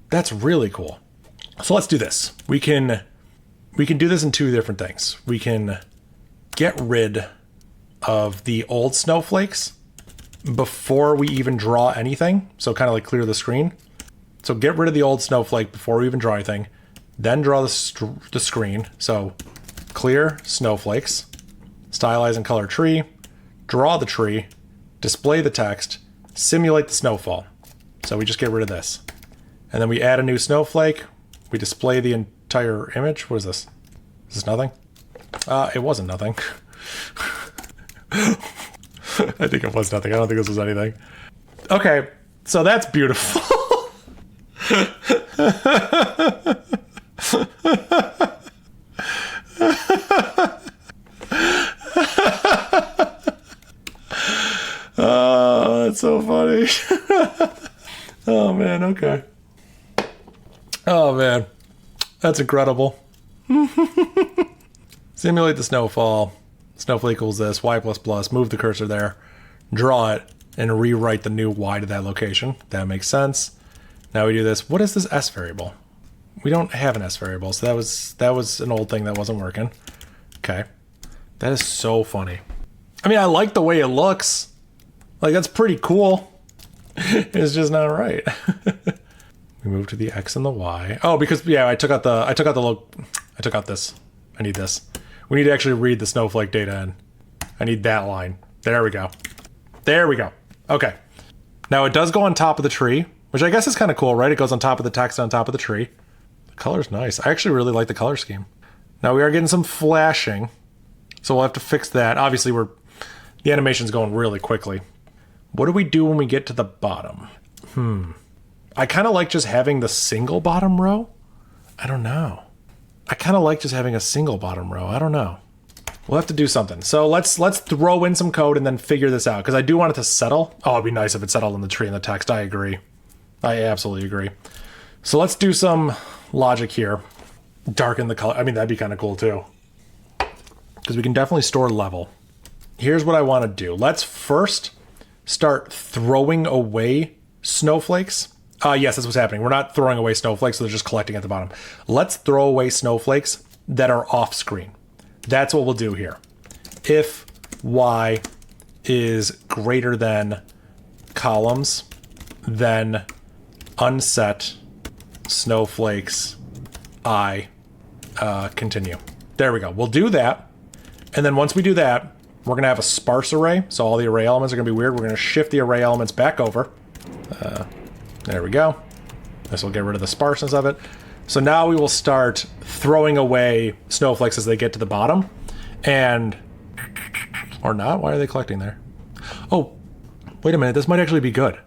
That's really cool. So let's do this. We can do this in two different things. We can get rid of the old snowflakes before we even draw anything. So kind of like clear the screen. So get rid of the old snowflake before we even draw anything. Then draw the screen. So clear snowflakes, stylize and color tree, draw the tree, display the text, simulate the snowfall. So we just get rid of this. And then we add a new snowflake. We display the entire image. What is this? Is this nothing? It wasn't nothing. I think it was nothing. I don't think this was anything. Okay, so that's beautiful. Oh, that's so funny. Oh man, okay. Oh man, that's incredible. Simulate the snowfall. Snowflake equals this, y++, move the cursor there, draw it, and rewrite the new y to that location. That makes sense. Now we do this. What is this s variable? We don't have an s variable, so that was an old thing that wasn't working. Okay. That is so funny. I mean, I like the way it looks. Like, that's pretty cool. It's just not right. We move to the x and the y. Oh, because yeah, I took out this. I need this. We need to actually read the snowflake data in. I need that line. There we go. There we go. Okay. Now it does go on top of the tree, which I guess is kind of cool, right? It goes on top of the text on top of the tree. The color's nice. I actually really like the color scheme. Now we are getting some flashing, so we'll have to fix that. Obviously, the animation's going really quickly. What do we do when we get to the bottom? I kind of like just having the single bottom row. I don't know. I kind of like just having a single bottom row. I don't know. We'll have to do something. So let's throw in some code and then figure this out, because I do want it to settle. Oh, it'd be nice if it settled in the tree and the text. I agree. I absolutely agree. So let's do some logic here. Darken the color. I mean, that'd be kind of cool too, because we can definitely store level. Here's what I want to do. Let's first start throwing away snowflakes. Yes, that's what's happening. We're not throwing away snowflakes, so they're just collecting at the bottom. Let's throw away snowflakes that are off screen. That's what we'll do here. If y is greater than columns, then unset snowflakes I continue. There we go. We'll do that. And then once we do that, we're going to have a sparse array. So all the array elements are going to be weird. We're going to shift the array elements back over. There we go. This will get rid of the sparseness of it. So now we will start throwing away snowflakes as they get to the bottom. And... or not? Why are they collecting there? Oh, wait a minute. This might actually be good.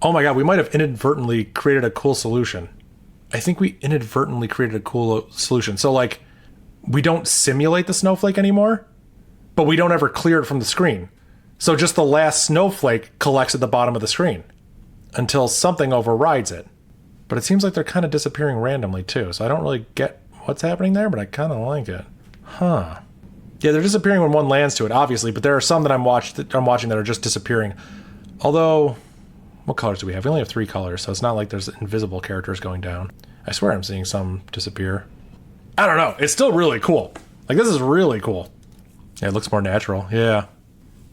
Oh my god, we might have inadvertently created a cool solution. I think we inadvertently created a cool solution. So, like, we don't simulate the snowflake anymore, but we don't ever clear it from the screen. So just the last snowflake collects at the bottom of the screen until something overrides it. But it seems like they're kind of disappearing randomly too, so I don't really get what's happening there, but I kind of like it. Huh. Yeah, they're disappearing when one lands to it, obviously, but there are some that I'm watching that are just disappearing. Although, what colors do we have? We only have 3 colors, so it's not like there's invisible characters going down. I swear I'm seeing some disappear. I don't know. It's still really cool. Like, this is really cool. Yeah, it looks more natural. Yeah.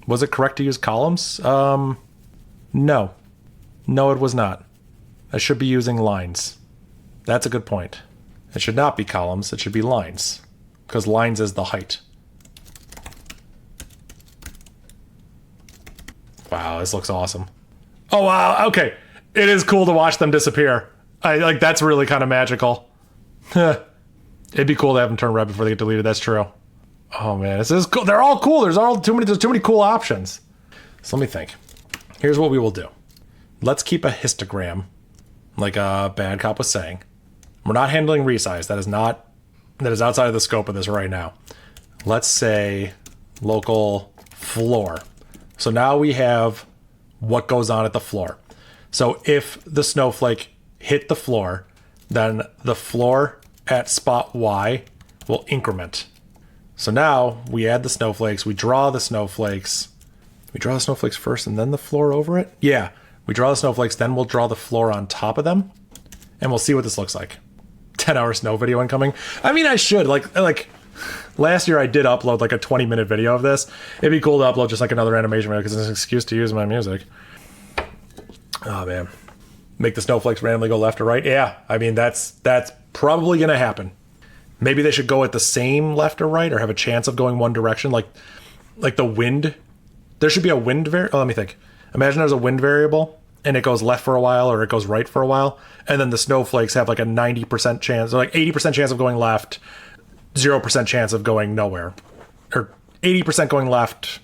Was it correct to use columns? No. No, it was not. I should be using lines. That's a good point. It should not be columns. It should be lines, because lines is the height. Wow, this looks awesome. Oh, wow. Okay. It is cool to watch them disappear. Like, that's really kind of magical. It'd be cool to have them turn red before they get deleted. That's true. Oh man, this is cool. They're all cool. There's too many cool options. So let me think. Here's what we will do. Let's keep a histogram, like Bad Cop was saying. We're not handling resize. That is outside of the scope of this right now. Let's say local floor. So now we have what goes on at the floor. So if the snowflake hit the floor, then the floor at spot Y will increment. So now we add the snowflakes, we draw the snowflakes. We draw the snowflakes first and then the floor over it? Yeah, we draw the snowflakes, then we'll draw the floor on top of them, and we'll see what this looks like. 10-hour snow video incoming. I mean, I should, like last year I did upload like a 20-minute video of this. It'd be cool to upload just like another animation video because it's an excuse to use my music. Oh man. Make the snowflakes randomly go left or right? Yeah, I mean, that's probably gonna happen. Maybe they should go at the same left or right or have a chance of going one direction, like the wind. There should be a wind variable. Oh, let me think. Imagine there's a wind variable and it goes left for a while or it goes right for a while. And then the snowflakes have like a 90% chance or like 80% chance of going left, 0% chance of going nowhere, or 80% going left.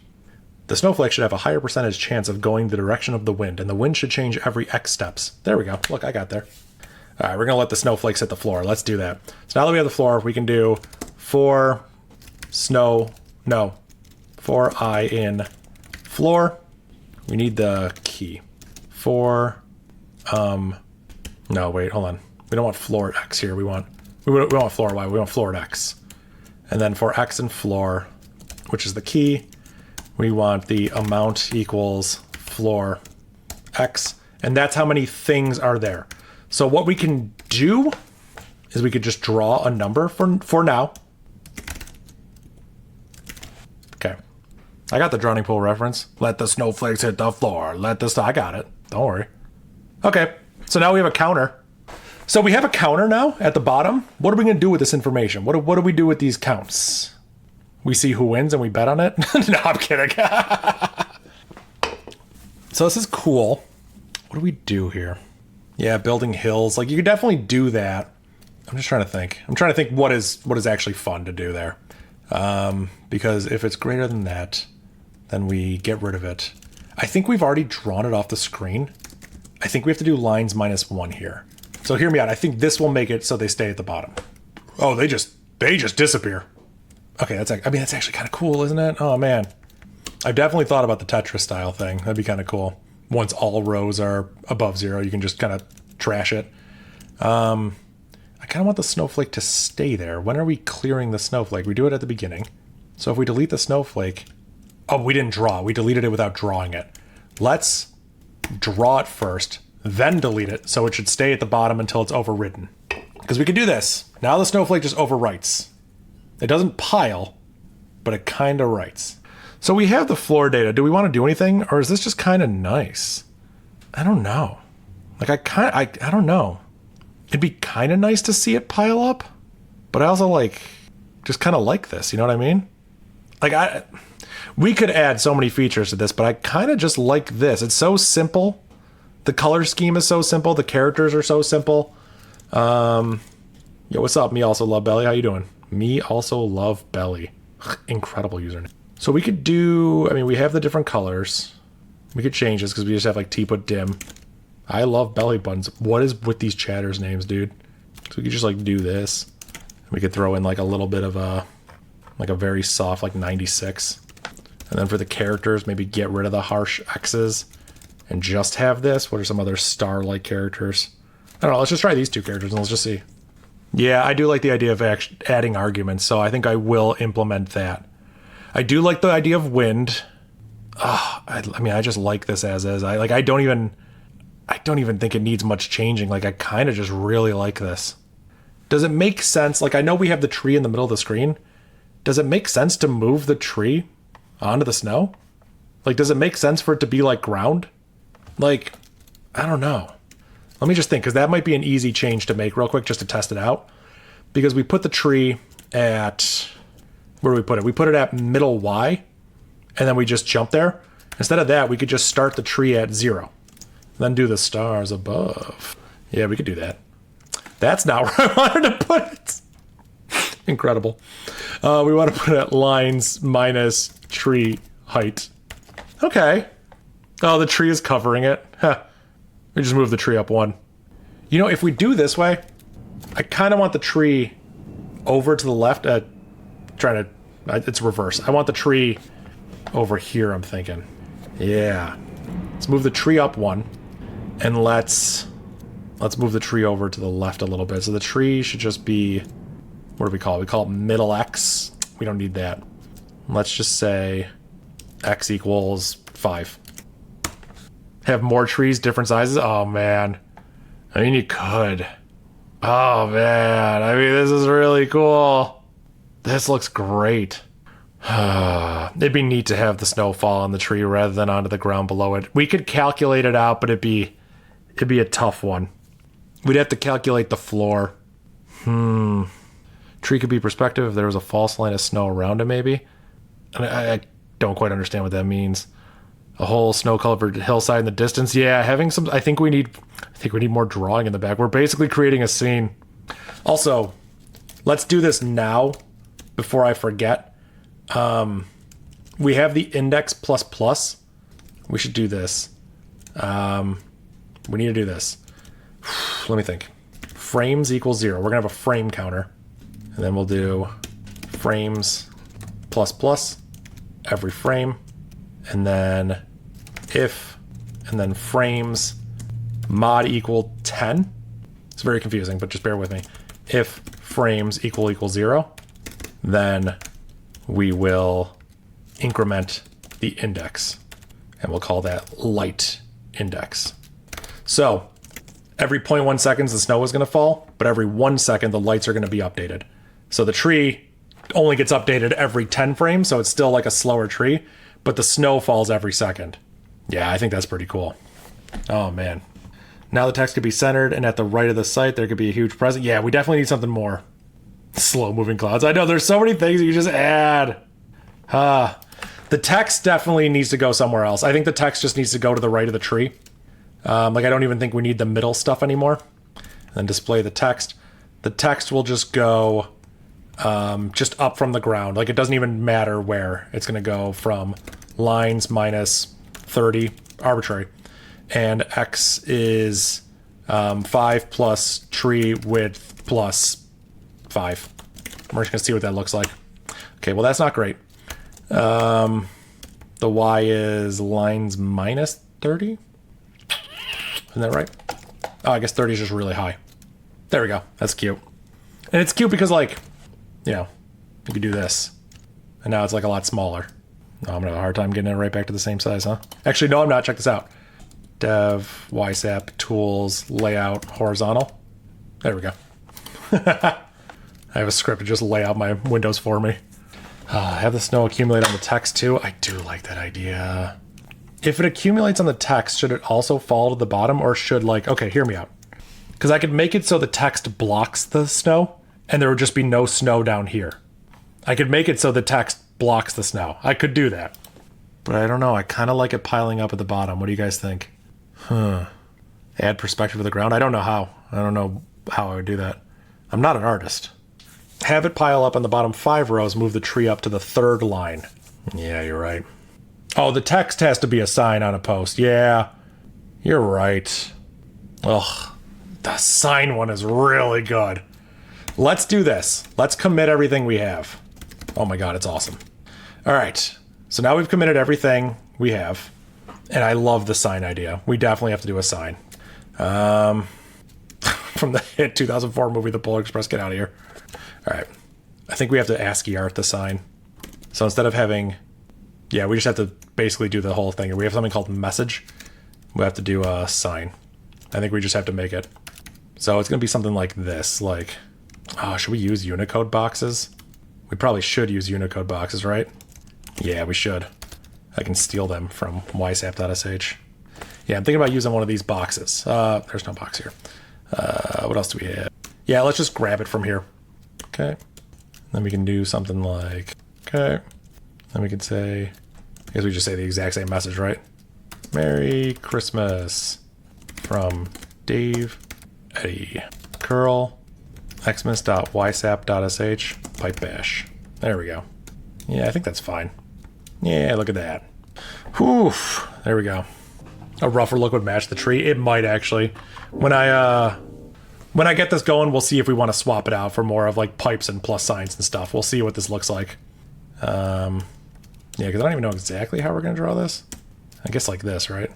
The snowflake should have a higher percentage chance of going the direction of the wind, and the wind should change every X steps. There we go. Look, I got there. All right, we're going to let the snowflakes hit the floor. Let's do that. So now that we have the floor, we can do for I in floor. We need the key. For, no, wait, hold on. We don't want floor at X here. We want floor at Y. We want floor at X. And then for X and floor, which is the key, we want the amount equals floor X. And that's how many things are there. So what we can do is we could just draw a number for now. Okay. I got the drowning pool reference. Let the snowflakes hit the floor. I got it. Don't worry. Okay. So now we have a counter. So we have a counter now at the bottom. What are we going to do with this information? What do we do with these counts? We see who wins and we bet on it? No, I'm kidding. So this is cool. What do we do here? Yeah, building hills. Like, you could definitely do that. I'm just trying to think. I'm trying to think what is actually fun to do there. Because if it's greater than that, then we get rid of it. I think we've already drawn it off the screen. I think we have to do lines -1 here. So hear me out. I think this will make it so they stay at the bottom. Oh, they just disappear. Okay, that's actually kind of cool, isn't it? Oh man. I've definitely thought about the Tetris style thing. That'd be kind of cool. Once all rows are above 0, you can just kind of trash it. I kind of want the snowflake to stay there. When are we clearing the snowflake? We do it at the beginning. So if we delete the snowflake... Oh, we didn't draw. We deleted it without drawing it. Let's draw it first, then delete it, so it should stay at the bottom until it's overridden. Because we can do this. Now the snowflake just overwrites. It doesn't pile, but it kind of writes. So we have the floor data. Do we want to do anything, or is this just kind of nice? I don't know. Like, I don't know. It'd be kind of nice to see it pile up, but I also just kind of like this. You know what I mean? We could add so many features to this, but I kind of just like this. It's so simple. The color scheme is so simple. The characters are so simple. Yo, what's up? Me also love Belly. How you doing? Me also love Belly. Incredible username. So we could do, we have the different colors. We could change this because we just have tput dim. I love belly buttons. What is with these chatters names, dude? So we could just do this. We could throw in a little bit of a very soft 96. And then for the characters, maybe get rid of the harsh X's and just have this. What are some other star-like characters? I don't know. Let's just try these two characters and let's just see. Yeah, I do like the idea of adding arguments, so I think I will implement that. I do like the idea of wind. I just like this as is. I don't even think it needs much changing. I kind of just really like this. Does it make sense? I know we have the tree in the middle of the screen. Does it make sense to move the tree onto the snow? Does it make sense for it to be ground? I don't know. Let me just think, because that might be an easy change to make real quick just to test it out. Because we put the tree at... Where do we put it? We put it at middle Y, and then we just jump there. Instead of that, we could just start the tree at 0. Then do the stars above. Yeah, we could do that. That's not where I wanted to put it. Incredible. We want to put it at lines minus tree height. Okay. Oh, the tree is covering it. Huh. We just move the tree up 1. If we do this way, I kind of want the tree over to the left. It's reverse. I want the tree over here, I'm thinking. Yeah. Let's move the tree up 1. And let's let's move the tree over to the left a little bit. So the tree should just be, what do we call it? We call it middle X. We don't need that. Let's just say X equals 5. Have more trees, different sizes? Oh, man. I mean, you could. Oh, man. I mean, this is really cool. This looks great. It'd be neat to have the snow fall on the tree rather than onto the ground below it. We could calculate it out, but it'd be a tough one. We'd have to calculate the floor. Tree could be perspective if there was a false line of snow around it, maybe. And I don't quite understand what that means. A whole snow-covered hillside in the distance. Yeah, having some. I think we need more drawing in the back. We're basically creating a scene. Also, let's do this now before I forget. We have the index plus. We should do this. We need to do this. Let me think. Frames equals 0. We're gonna have a frame counter, and then we'll do frames plus every frame, and then if, and then frames mod equal 10. It's very confusing, but just bear with me. If frames equal 0, then we will increment the index, and we'll call that light index. So every 0.1 seconds the snow is going to fall, but every 1 second the lights are going to be updated. So the tree only gets updated every 10 frames, so it's still like a slower tree, but the snow falls every second. Yeah, I think that's pretty cool. Oh, man. Now the text could be centered, and at the right of the site, there could be a huge present. Yeah, we definitely need something more. Slow-moving clouds. I know, there's so many things you just add. The text definitely needs to go somewhere else. I think the text just needs to go to the right of the tree. Like, I don't even think we need the middle stuff anymore. And then display the text. The text will just go just up from the ground. Like, it doesn't even matter where. It's going to go from lines minus 30, arbitrary. And X is 5 plus tree width plus 5. We're just going to see what that looks like. Okay, well, that's not great. The Y is lines minus 30. Isn't that right? Oh, I guess 30 is just really high. There we go. That's cute. And it's cute because, like, you know, you could do this. And now it's, like, a lot smaller. Oh, I'm going to have a hard time getting it right back to the same size, huh? Actually, no, I'm not. Check this out. Dev, YSAP, tools, layout, horizontal. There we go. I have a script to just lay out my windows for me. Have the snow accumulate on the text, too. I do like that idea. If it accumulates on the text, should it also fall to the bottom, or should, like, okay, hear me out. Because I could make it so the text blocks the snow, and there would just be no snow down here. I could make it so the text blocks the snow. I could do that. But I don't know. I kind of like it piling up at the bottom. What do you guys think? Add perspective to the ground? I don't know how. I don't know how I would do that. I'm not an artist. Have it pile up on the bottom 5 rows, move the tree up to the 3rd line. Yeah, you're right. Oh, the text has to be a sign on a post. Yeah, you're right. Ugh, the sign one is really good. Let's do this. Let's commit everything we have. Oh my god, it's awesome. All right, so now we've committed everything we have, and I love the sign idea. We definitely have to do a sign. From the hit 2004 movie, The Polar Express, get out of here. All right, I think we have to ASCII art the sign. So instead of having... Yeah, we just have to basically do the whole thing. We have something called message. We have to do a sign. I think we just have to make it. So it's going to be something like this. Like, oh, should we use Unicode boxes? We probably should use Unicode boxes, right? Yeah, we should. I can steal them from ysap.sh. Yeah, I'm thinking about using one of these boxes. There's no box here. What else do we have? Yeah, let's just grab it from here. Okay. Then we can do something like, okay. Then we could say, I guess we just say the exact same message, right? Merry Christmas from Dave, Eddie, curl, xmas.ysap.sh, pipe bash. There we go. Yeah, I think that's fine. Yeah, look at that. Whew, there we go. A rougher look would match the tree. It might actually. When I get this going, we'll see if we want to swap it out for more of like pipes and plus signs and stuff. We'll see what this looks like. Yeah, because I don't even know exactly how we're going to draw this. I guess like this, right?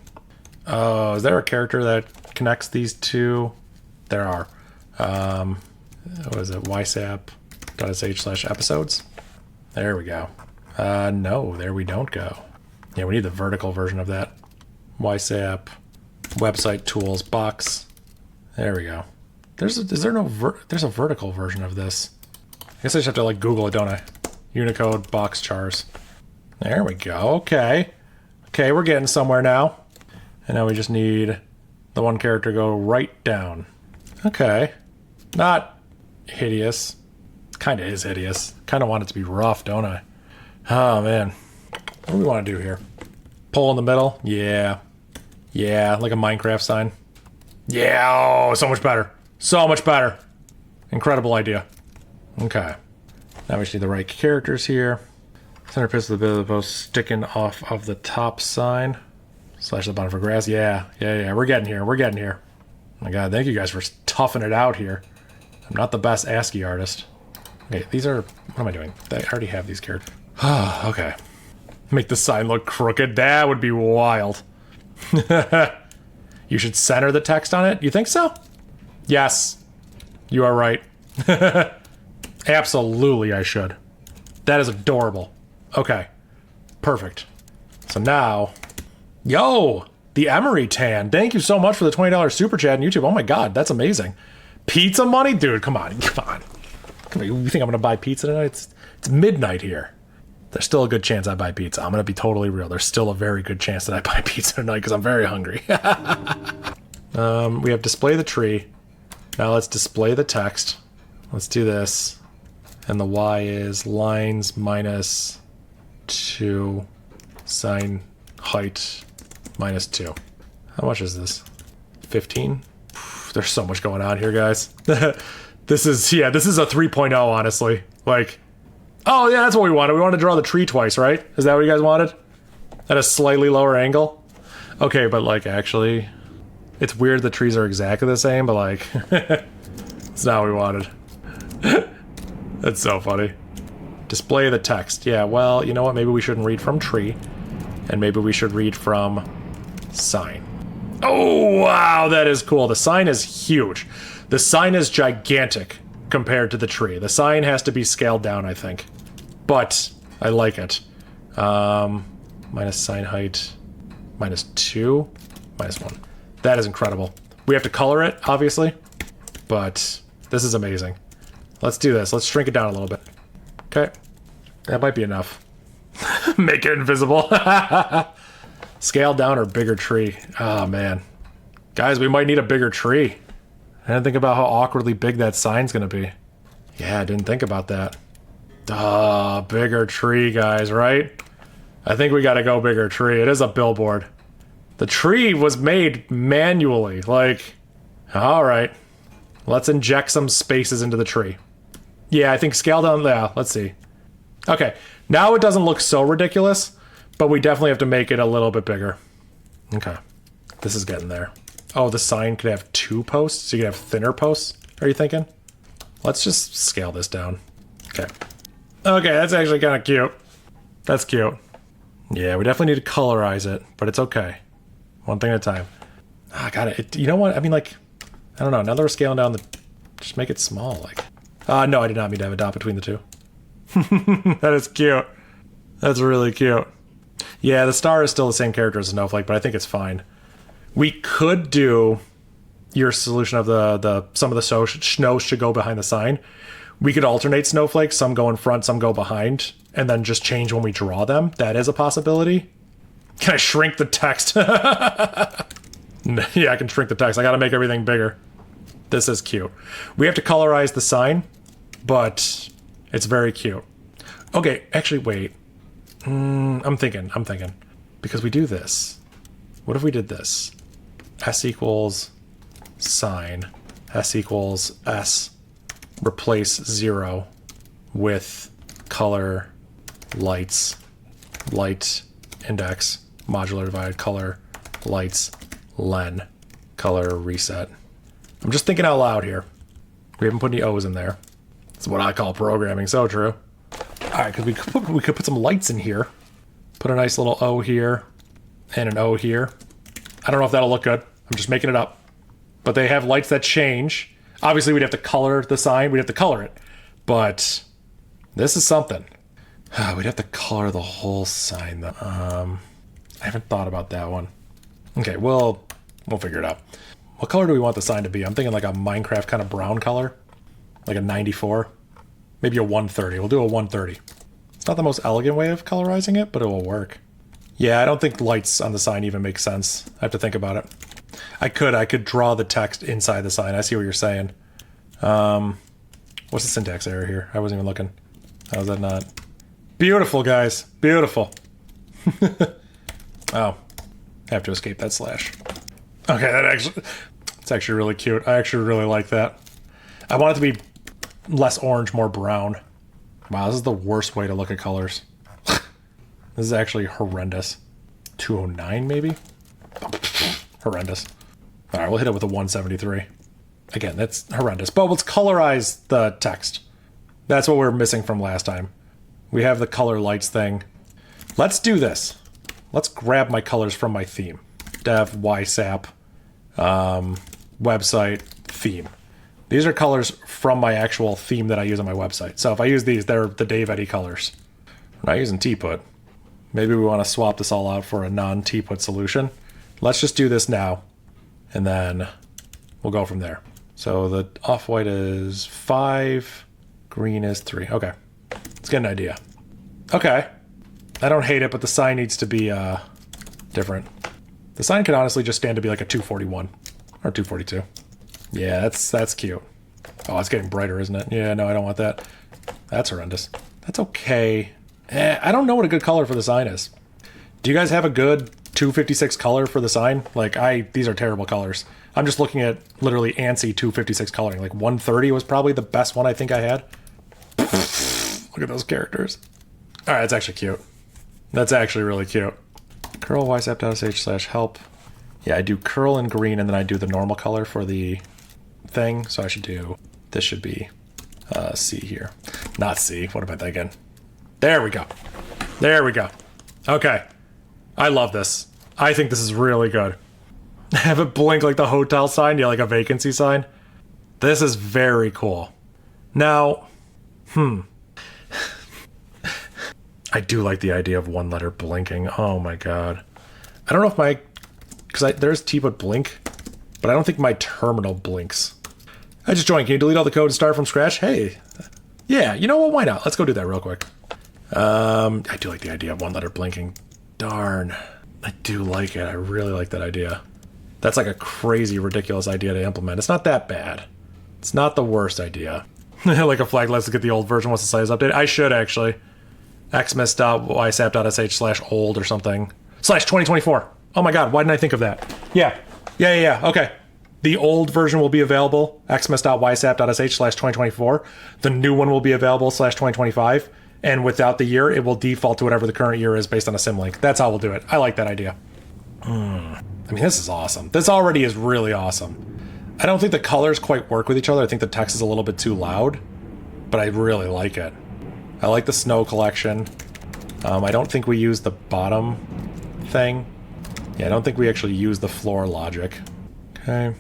Oh, is there a character that connects these two? There are. What is it? ysap.sh/episodes. There we go. No, there we don't go. Yeah, we need the vertical version of that. ysap website tools box. There we go. There's a vertical version of this. I guess I just have to like Google it, don't I? Unicode box chars. There we go. Okay. Okay, we're getting somewhere now. And now we just need the one character to go right down. Okay. Not hideous. Kind of is hideous. Kind of want it to be rough, don't I? Oh, man. What do we want to do here? Pull in the middle? Yeah. Yeah, like a Minecraft sign. Yeah, oh, so much better. So much better. Incredible idea. Okay. Now we just need the right characters here. Center piece of the bit of the post sticking off of the top sign. Slash the bottom for grass. Yeah. We're getting here. We're getting here. Oh my god, thank you guys for toughing it out here. I'm not the best ASCII artist. Okay, these are... What am I doing? I already have these characters. Okay. Make the sign look crooked. That would be wild. You should center the text on it? You think so? Yes. You are right. Absolutely I should. That is adorable. Okay. Perfect. So now... Yo! The Emery Tan. Thank you so much for the $20 super chat on YouTube. Oh my god, that's amazing. Pizza money? Dude, come on. Come on. You think I'm gonna buy pizza tonight? It's midnight here. There's still a good chance I buy pizza. I'm gonna be totally real. There's still a very good chance that I buy pizza tonight because I'm very hungry. We have display the tree. Now let's display the text. Let's do this. And the Y is lines minus 2 sign height minus 2. How much is this? 15? There's so much going on here, guys. This is a 3.0, honestly. Like, oh yeah, that's what we wanted. We wanted to draw the tree twice, right? Is that what you guys wanted? At a slightly lower angle? Okay, but like, actually, it's weird the trees are exactly the same, but like, it's not what we wanted. That's so funny. Display the text. Yeah, well, you know what? Maybe we shouldn't read from tree. And maybe we should read from sign. Oh, wow, that is cool. The sign is huge. The sign is gigantic compared to the tree. The sign has to be scaled down, I think. But I like it. Minus sign height. Minus 2. Minus 1. That is incredible. We have to color it, obviously. But this is amazing. Let's do this. Let's shrink it down a little bit. Okay. That might be enough. Make it invisible. Scale down or bigger tree. Oh, man. Guys, we might need a bigger tree. I didn't think about how awkwardly big that sign's gonna be. Yeah, I didn't think about that. Bigger tree, guys, right? I think we gotta go bigger tree. It is a billboard. The tree was made manually. Like, alright. Let's inject some spaces into the tree. Yeah, I think scale down. Yeah, let's see. Okay, now it doesn't look so ridiculous, but we definitely have to make it a little bit bigger. Okay, this is getting there. Oh, the sign could have 2 posts, so you could have thinner posts, are you thinking? Let's just scale this down. Okay. Okay, that's actually kind of cute. That's cute. Yeah, we definitely need to colorize it, but it's okay. One thing at a time. Ah, got it. You know what? I mean, like, I don't know. Now that we're scaling down just make it small, like. No, I did not mean to have a dot between the two. That is cute. That's really cute. Yeah, the star is still the same character as Snowflake, but I think it's fine. We could do your solution of some of the snow should go behind the sign. We could alternate snowflakes, some go in front, some go behind, and then just change when we draw them. That is a possibility. Can I shrink the text? Yeah, I can shrink the text. I gotta make everything bigger. This is cute. We have to colorize the sign, but it's very cute. Okay, actually, wait. I'm thinking. Because we do this. What if we did this? S equals sign. S equals S. Replace 0 with color lights. Light index. Modular divide. Color lights. Len. Color reset. I'm just thinking out loud here. We haven't put any O's in there. That's what I call programming. So true. Alright, because we could put some lights in here. Put a nice little O here. And an O here. I don't know if that'll look good. I'm just making it up. but they have lights that change. Obviously, we'd have to color the sign. We'd have to color it. But this is something. We'd have to color the whole sign, though. I haven't thought about that one. Okay, we'll figure it out. What color do we want the sign to be? I'm thinking like a Minecraft kind of brown color. Like a 94. Maybe a 130. We'll do a 130. It's not the most elegant way of colorizing it, but it will work. Yeah, I don't think lights on the sign even make sense. I have to think about it. I could draw the text inside the sign. I see what you're saying. What's the syntax error here? I wasn't even looking. How is that not? Beautiful, guys. Beautiful. Oh. I have to escape that slash. Okay, it's actually really cute. I actually really like that. I want it to be less orange, more brown. Wow, this is the worst way to look at colors. This is actually horrendous. 209 maybe? Horrendous. Alright, we'll hit it with a 173. Again, that's horrendous. But let's colorize the text. That's what we're missing from last time. We have the color lights thing. Let's do this. Let's grab my colors from my theme. Dev, YSAP, website, theme. These are colors from my actual theme that I use on my website. So if I use these, they're the Dave Eddy colors. We're not using tput. Maybe we want to swap this all out for a non-tput solution. Let's just do this now, and then we'll go from there. So the off-white is 5, green is 3. Okay, let's get an idea. Okay, I don't hate it, but the sign needs to be different. The sign could honestly just stand to be like a 241 or 242. Yeah, that's cute. Oh, it's getting brighter, isn't it? Yeah, no, I don't want that. That's horrendous. That's okay. I don't know what a good color for the sign is. Do you guys have a good 256 color for the sign? Like, these are terrible colors. I'm just looking at literally ANSI 256 coloring. Like 130 was probably the best one I think I had. Look at those characters. All right, that's actually cute. That's actually really cute. Curl ysap.sh/help. Yeah, I do curl in green, and then I do the normal color for the thing. So I should do, this should be C here. Not C, what am I thinking? There we go. There we go. Okay. I love this. I think this is really good. Have it blink like the hotel sign, yeah, like a vacancy sign. This is very cool. Now, I do like the idea of one letter blinking. Oh my god. I don't know if my, because there's tput blink, but I don't think my terminal blinks. I just joined. Can you delete all the code and start from scratch? Hey, yeah, you know what? Why not? Let's go do that real quick. I do like the idea of one letter blinking. Darn. I do like it. I really like that idea. That's like a crazy, ridiculous idea to implement. It's not that bad. It's not the worst idea. Like a flag, let's get the old version once the site is updated. I should actually. xmiss.ysap.sh/old or something. /2024. Oh my god, why didn't I think of that? Yeah. Okay. The old version will be available, xmiss.ysap.sh/2024. The new one will be available /2025. And without the year, it will default to whatever the current year is based on a symlink. That's how we'll do it. I like that idea. I mean, this is awesome. This already is really awesome. I don't think the colors quite work with each other. I think the text is a little bit too loud, but I really like it. I like the snow collection. I don't think we use the bottom thing. Yeah, I don't think we actually use the floor logic. Okay.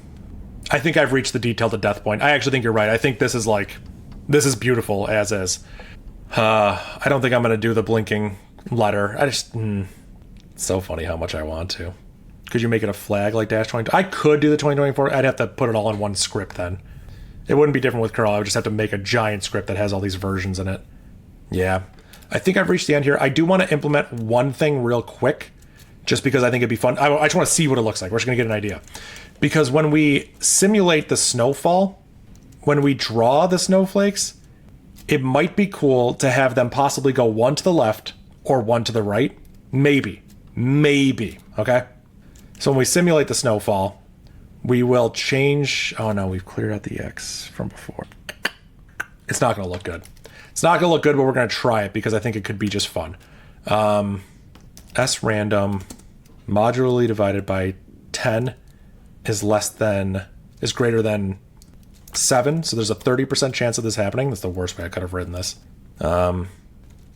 I think I've reached the detail to death point. I actually think you're right. I think this is like, this is beautiful as is. I don't think I'm going to do the blinking letter. I just, it's so funny how much I want to. Could you make it a flag like -20? I could do the 2024. I'd have to put it all in one script then. It wouldn't be different with curl. I would just have to make a giant script that has all these versions in it. Yeah. I think I've reached the end here. I do want to implement one thing real quick, just because I think it'd be fun. I just want to see what it looks like. We're just going to get an idea. Because when we simulate the snowfall, when we draw the snowflakes, it might be cool to have them possibly go one to the left or one to the right. Maybe. Okay? So when we simulate the snowfall, we will change... Oh no, we've cleared out the X from before. It's not going to look good. It's not going to look good, but we're going to try it because I think it could be just fun. S random modularly divided by 10 is greater than 7, so there's a 30% chance of this happening. That's the worst way I could have written this.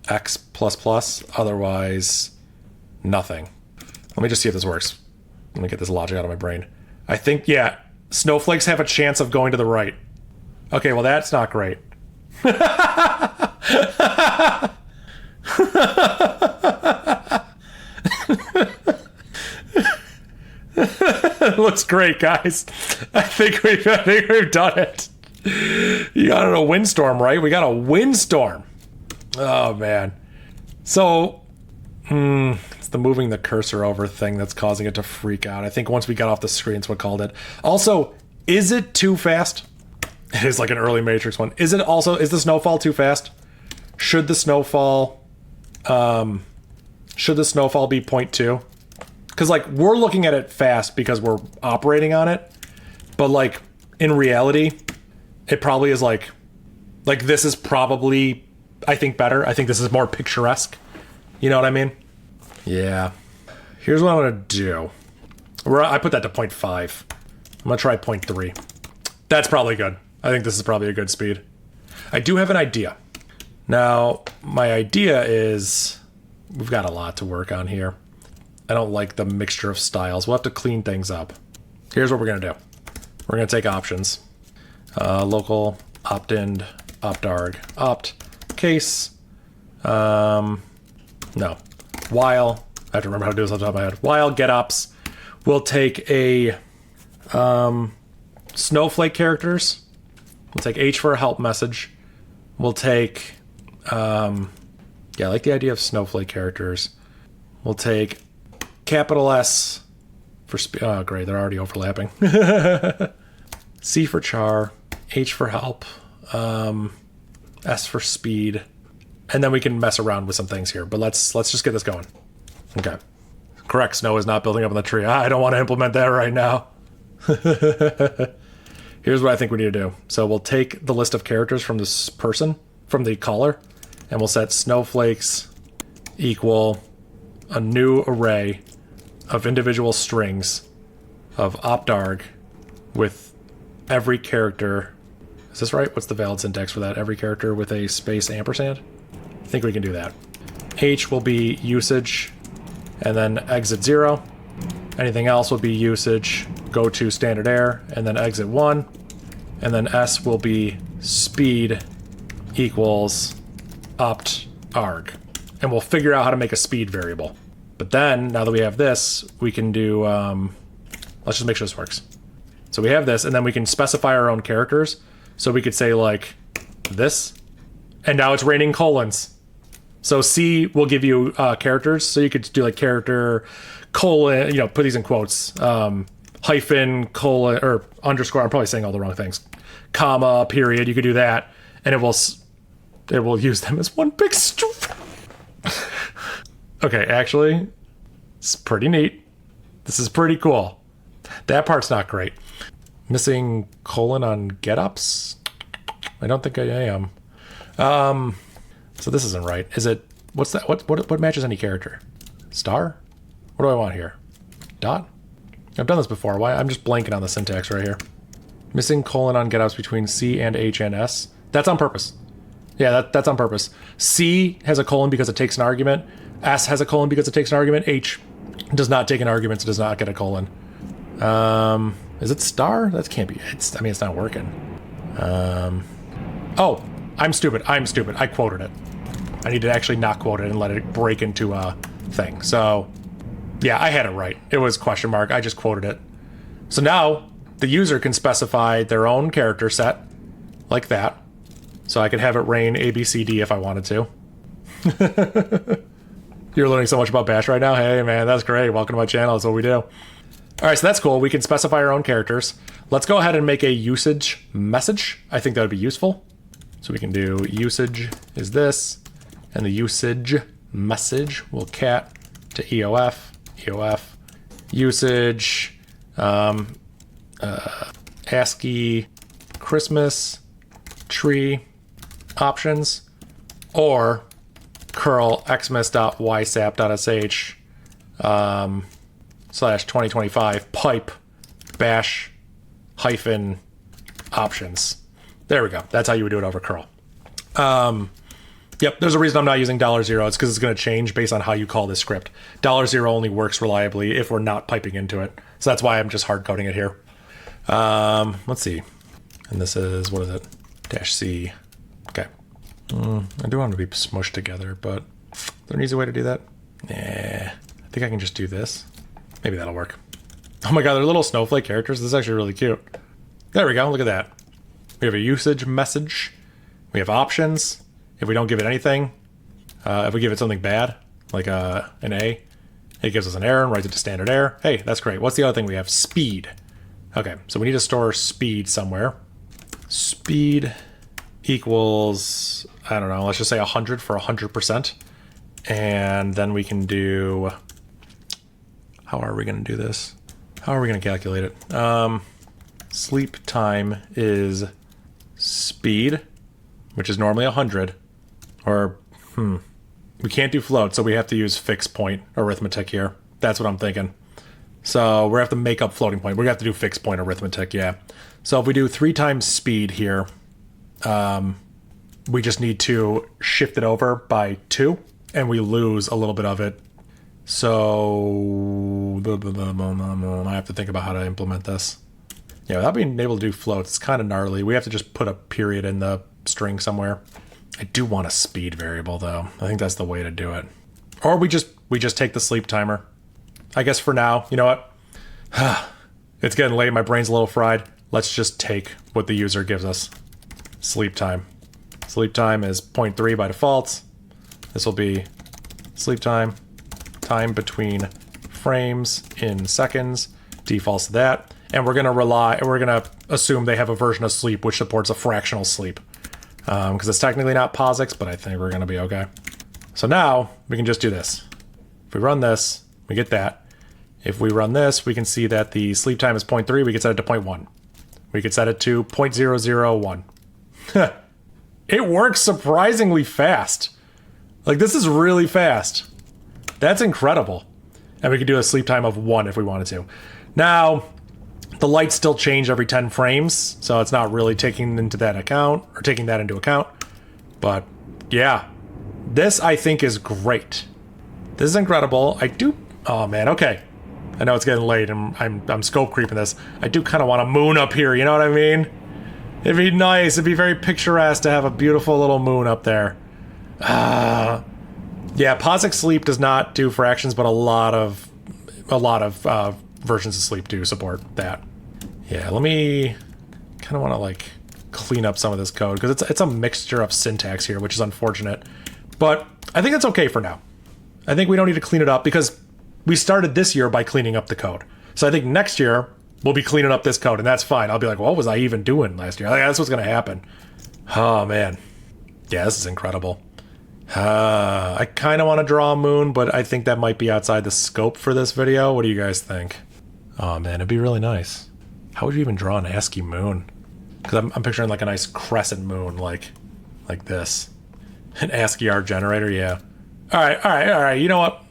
X plus, otherwise nothing. Let me just see if this works. Let me get this logic out of my brain. I think, yeah, snowflakes have a chance of going to the right. Okay, well that's not great. Looks great, guys. I think we've done it. You got a windstorm, right? We got a windstorm. Oh man. So it's the moving the cursor over thing that's causing it to freak out. I think once we got off the screen, it's what called it. Also, is it too fast? It is like an early Matrix one. Is the snowfall too fast? Should the snowfall be 0.2? Because like we're looking at it fast because we're operating on it, but like in reality, it probably is like this is probably, I think, better. I think this is more picturesque. You know what I mean? Yeah. Here's what I'm gonna do. I put that to 0.5. I'm gonna try 0.3. That's probably good. I think this is probably a good speed. I do have an idea. Now, my idea is we've got a lot to work on here. I don't like the mixture of styles. We'll have to clean things up. Here's what we're gonna do. We're gonna take options. Local, opt-in, opt-arg, opt, case, no. While, I have to remember how to do this on top of my head. While getops, we'll take a snowflake characters. We'll take H for a help message. We'll take, yeah, I like the idea of snowflake characters. We'll take capital S for oh great, they're already overlapping. C for char, H for help, S for speed, and then we can mess around with some things here. But let's just get this going. Okay. Correct, snow is not building up on the tree. I don't want to implement that right now. Here's what I think we need to do. So we'll take the list of characters from this person, from the caller, and we'll set snowflakes equal a new array of individual strings of opt-arg with every character. Is this right? What's the valid syntax for that? Every character with a space ampersand? I think we can do that. H will be usage and then exit 0. Anything else will be usage, go to standard error, and then exit 1. And then S will be speed equals opt-arg. And we'll figure out how to make a speed variable. But then, now that we have this, we can do, let's just make sure this works. So we have this, and then we can specify our own characters. So we could say like this, and now it's raining colons. So C will give you characters. So you could do like character, colon, you know, put these in quotes, hyphen, colon, or underscore. I'm probably saying all the wrong things. Comma, period. You could do that, and it will use them as one big string. Okay, actually, it's pretty neat. This is pretty cool. That part's not great. Missing colon on getops? I don't think I am. So this isn't right. Is it, what's that? What matches any character? Star? What do I want here? Dot? I've done this before. Why? I'm just blanking on the syntax right here. Missing colon on getops between C and H and S. That's on purpose. Yeah, that's on purpose. C has a colon because it takes an argument. S has a colon because it takes an argument. H does not take an argument, so does not get a colon. Is it star? That can't be. I mean, it's not working. Oh, I'm stupid. I quoted it. I need to actually not quote it and let it break into a thing. So, yeah, I had it right. It was question mark. I just quoted it. So now the user can specify their own character set like that. So I could have it rain A, B, C, D if I wanted to. You're learning so much about Bash right now? Hey, man, that's great. Welcome to my channel. That's what we do. All right, so that's cool. We can specify our own characters. Let's go ahead and make a usage message. I think that would be useful. So we can do usage is this, and the usage message will cat to EOF, usage, ASCII Christmas tree options, or curl xmas.ysap.sh /2025 pipe bash hyphen options. There we go. That's how you would do it over curl. Yep, there's a reason I'm not using $0. It's because it's going to change based on how you call this script. $0 only works reliably if we're not piping into it. So that's why I'm just hard coding it here. Let's see. And this is, what is it? -C. Okay. I do want them to be smushed together, but is there an easy way to do that? Nah. I think I can just do this. Maybe that'll work. Oh my god, they're little snowflake characters. This is actually really cute. There we go. Look at that. We have a usage message. We have options. If we don't give it anything, if we give it something bad, like an A, it gives us an error and writes it to standard error. Hey, that's great. What's the other thing we have? Speed. Okay, so we need to store speed somewhere. Speed equals, I don't know, let's just say 100 for 100%. And then we can do, how are we going to do this? How are we going to calculate it? Sleep time is speed, which is normally 100. Or, we can't do float, so we have to use fixed point arithmetic here. That's what I'm thinking. So we have to make up floating point. We're going to have to do fixed point arithmetic, yeah. So if we do 3 times speed here, we just need to shift it over by 2, and we lose a little bit of it. So I have to think about how to implement this. Yeah, without being able to do floats, it's kind of gnarly. We have to just put a period in the string somewhere. I do want a speed variable, though. I think that's the way to do it. Or we just take the sleep timer. I guess for now, you know what? It's getting late. My brain's a little fried. Let's just take what the user gives us. Sleep time. Sleep time is 0.3 by default. This will be sleep time. Time between frames in seconds. Defaults to that. And we're gonna assume they have a version of sleep which supports a fractional sleep. Because it's technically not POSIX, but I think we're gonna be okay. So now we can just do this. If we run this, we get that. If we run this, we can see that the sleep time is 0.3. We can set it to 0.1. We could set it to 0.001. It works surprisingly fast. Like, this is really fast. That's incredible. And we could do a sleep time of 1 if we wanted to. Now, the lights still change every 10 frames, so it's not really taking that into account. But yeah, this I think is great. This is incredible. Oh man, okay. I know it's getting late and I'm scope creeping this. I do kind of want a moon up here, you know what I mean? It'd be nice, it'd be very picturesque to have a beautiful little moon up there. Yeah, POSIX Sleep does not do fractions, but a lot of versions of Sleep do support that. Yeah, let me kind of want to like clean up some of this code because it's a mixture of syntax here, which is unfortunate. But I think it's okay for now. I think we don't need to clean it up because we started this year by cleaning up the code. So I think next year we'll be cleaning up this code, and that's fine. I'll be like, what was I even doing last year? Like, that's what's going to happen. Oh, man. Yeah, this is incredible. I kind of want to draw a moon, but I think that might be outside the scope for this video. What do you guys think? Oh, man, it'd be really nice. How would you even draw an ASCII moon? Because I'm picturing like a nice crescent moon, like this. An ASCII art generator, yeah. All right. You know what?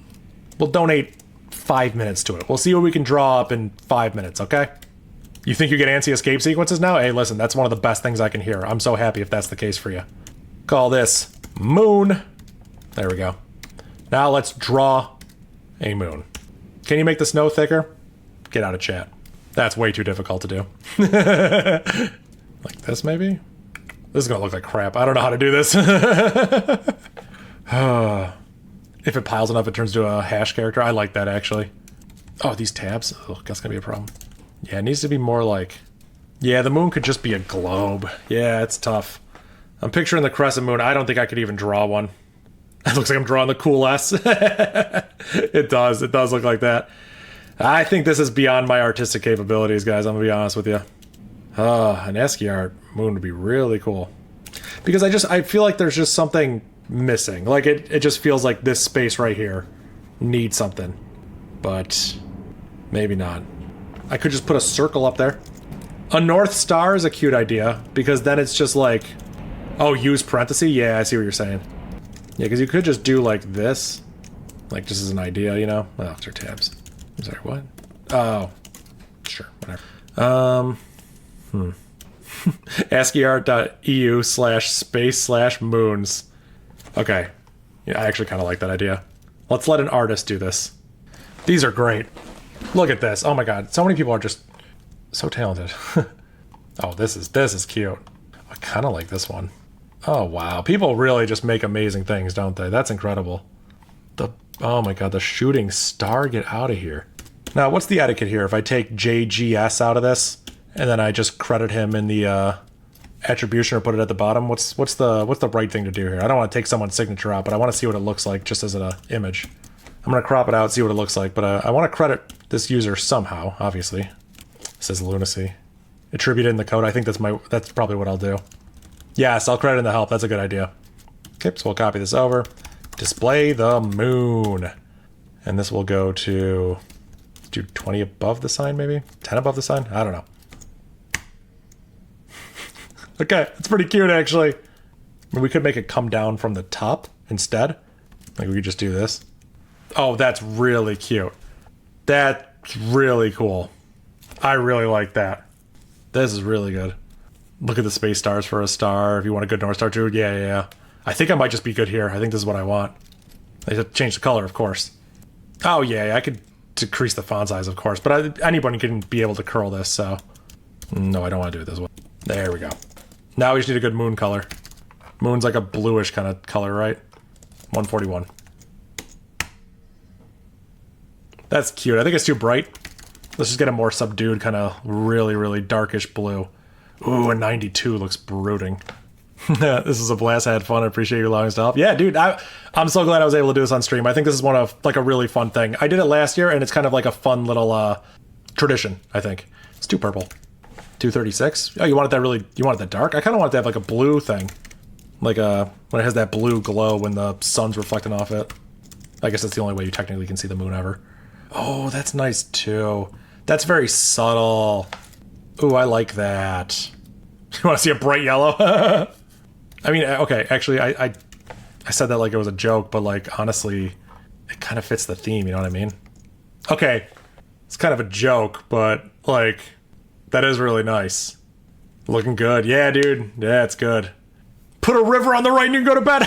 We'll donate 5 minutes to it. We'll see what we can draw up in 5 minutes, okay? You think you get ANSI escape sequences now? Hey, listen, that's one of the best things I can hear. I'm so happy if that's the case for you. Call this moon. There we go. Now let's draw a moon. Can you make the snow thicker? Get out of chat. That's way too difficult to do. Like this, maybe? This is gonna look like crap. I don't know how to do this. If it piles enough, it turns to a hash character. I like that, actually. Oh, these tabs? Oh, that's gonna be a problem. Yeah, it needs to be more like... Yeah, the moon could just be a globe. Yeah, it's tough. I'm picturing the crescent moon. I don't think I could even draw one. It looks like I'm drawing the cool S. It does. It does look like that. I think this is beyond my artistic capabilities, guys. I'm gonna be honest with you. An ASCII art moon would be really cool. Because I feel like there's just something missing. Like, it just feels like this space right here needs something. But maybe not. I could just put a circle up there. A North Star is a cute idea, because then it's just like... Oh, use parentheses? Yeah, I see what you're saying. Yeah, because you could just do like this. Like, just as an idea, you know? Oh, they're tabs. I'm sorry, what? Oh. Sure, whatever. ASCIIart.eu/space/moons. Okay. Yeah, I actually kind of like that idea. Let's let an artist do this. These are great. Look at this. Oh my god. So many people are just So talented. Oh, this is cute. I kind of like this one. Oh, wow. People really just make amazing things, don't they? That's incredible. Oh my god, the shooting star, get out of here. Now, what's the etiquette here? If I take JGS out of this, and then I just credit him in the attribution or put it at the bottom, what's the right thing to do here? I don't want to take someone's signature out, but I want to see what it looks like just as an image. I'm going to crop it out, see what it looks like, but I want to credit this user somehow, obviously. It says lunacy. Attribute it in the code. I think that's probably what I'll do. Yes, I'll credit in the help. That's a good idea. Okay, so we'll copy this over. Display the moon. And this will go to, let's do 20 above the sign, maybe? 10 above the sign? I don't know. Okay, it's pretty cute, actually. We could make it come down from the top instead. Like, we could just do this. Oh, that's really cute. That's really cool. I really like that. This is really good. Look at the space stars for a star. If you want a good North Star too, yeah. I think I might just be good here. I think this is what I want. I have to change the color, of course. Oh, yeah, I could decrease the font size, of course. But anyone can be able to curl this, so... No, I don't want to do it this way. There we go. Now we just need a good moon color. Moon's like a bluish kind of color, right? 141. That's cute. I think it's too bright. Let's just get a more subdued kind of really, really darkish blue. Ooh, a 92 looks brooding. This is a blast. I had fun. I appreciate you allowing us to help. Yeah, dude, I'm so glad I was able to do this on stream. I think this is one of like a really fun thing. I did it last year, and it's kind of like a fun little tradition, I think. It's too purple. 236. Oh, you want it that dark? I kind of want it to have like a blue thing. Like when it has that blue glow when the sun's reflecting off it. I guess that's the only way you technically can see the moon ever. Oh, that's nice too. That's very subtle. Ooh, I like that. You want to see a bright yellow? I mean, okay, actually, I said that like it was a joke, but like, honestly, it kind of fits the theme, you know what I mean? Okay, it's kind of a joke, but like, that is really nice. Looking good. Yeah, dude. Yeah, it's good. Put a river on the right and you can go to bed.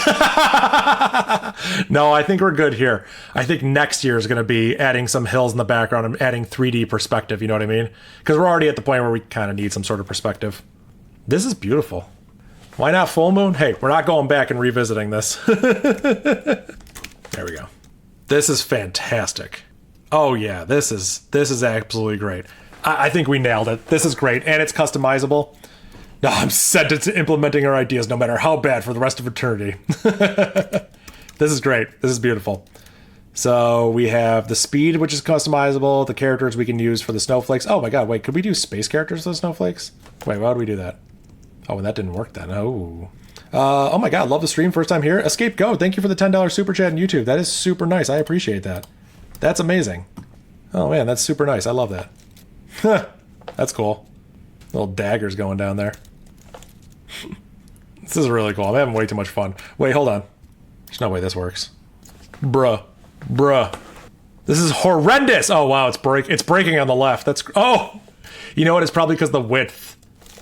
No, I think we're good here. I think next year is going to be adding some hills in the background and adding 3D perspective, you know what I mean? Because we're already at the point where we kind of need some sort of perspective. This is beautiful. Why not full moon? Hey, we're not going back and revisiting this. There we go. This is fantastic. Oh yeah, this is absolutely great. I think we nailed it. This is great, and it's customizable. No, I'm set to implementing our ideas no matter how bad for the rest of eternity. This is great. This is beautiful. So we have the speed, which is customizable, the characters we can use for the snowflakes. Oh my god, wait, could we do space characters for the snowflakes? Wait, why would we do that? Oh, and that didn't work then. Oh my god, love the stream, first time here. Escape Go, thank you for the $10 super chat on YouTube. That is super nice. I appreciate that. That's amazing. Oh man, that's super nice. I love that. That's cool. Little daggers going down there. This is really cool. I'm having way too much fun. Wait, hold on. There's no way this works. Bruh. This is horrendous. Oh wow, it's breaking on the left. Oh! You know what? It's probably because the width.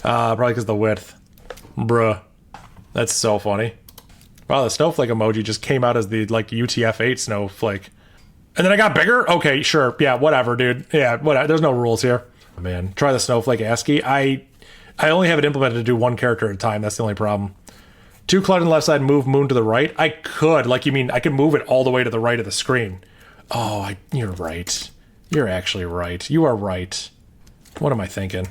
Bruh. That's so funny. Wow, the snowflake emoji just came out as the like UTF-8 snowflake. And then I got bigger? Okay, sure. Yeah, whatever, dude. Yeah, whatever. There's no rules here. Oh, man, try the snowflake ASCII. I only have it implemented to do one character at a time. That's the only problem. 2 cloud on the left side, move moon to the right. I could. Like, you mean, I could move it all the way to the right of the screen. Oh, you're right. You're actually right. You are right. What am I thinking?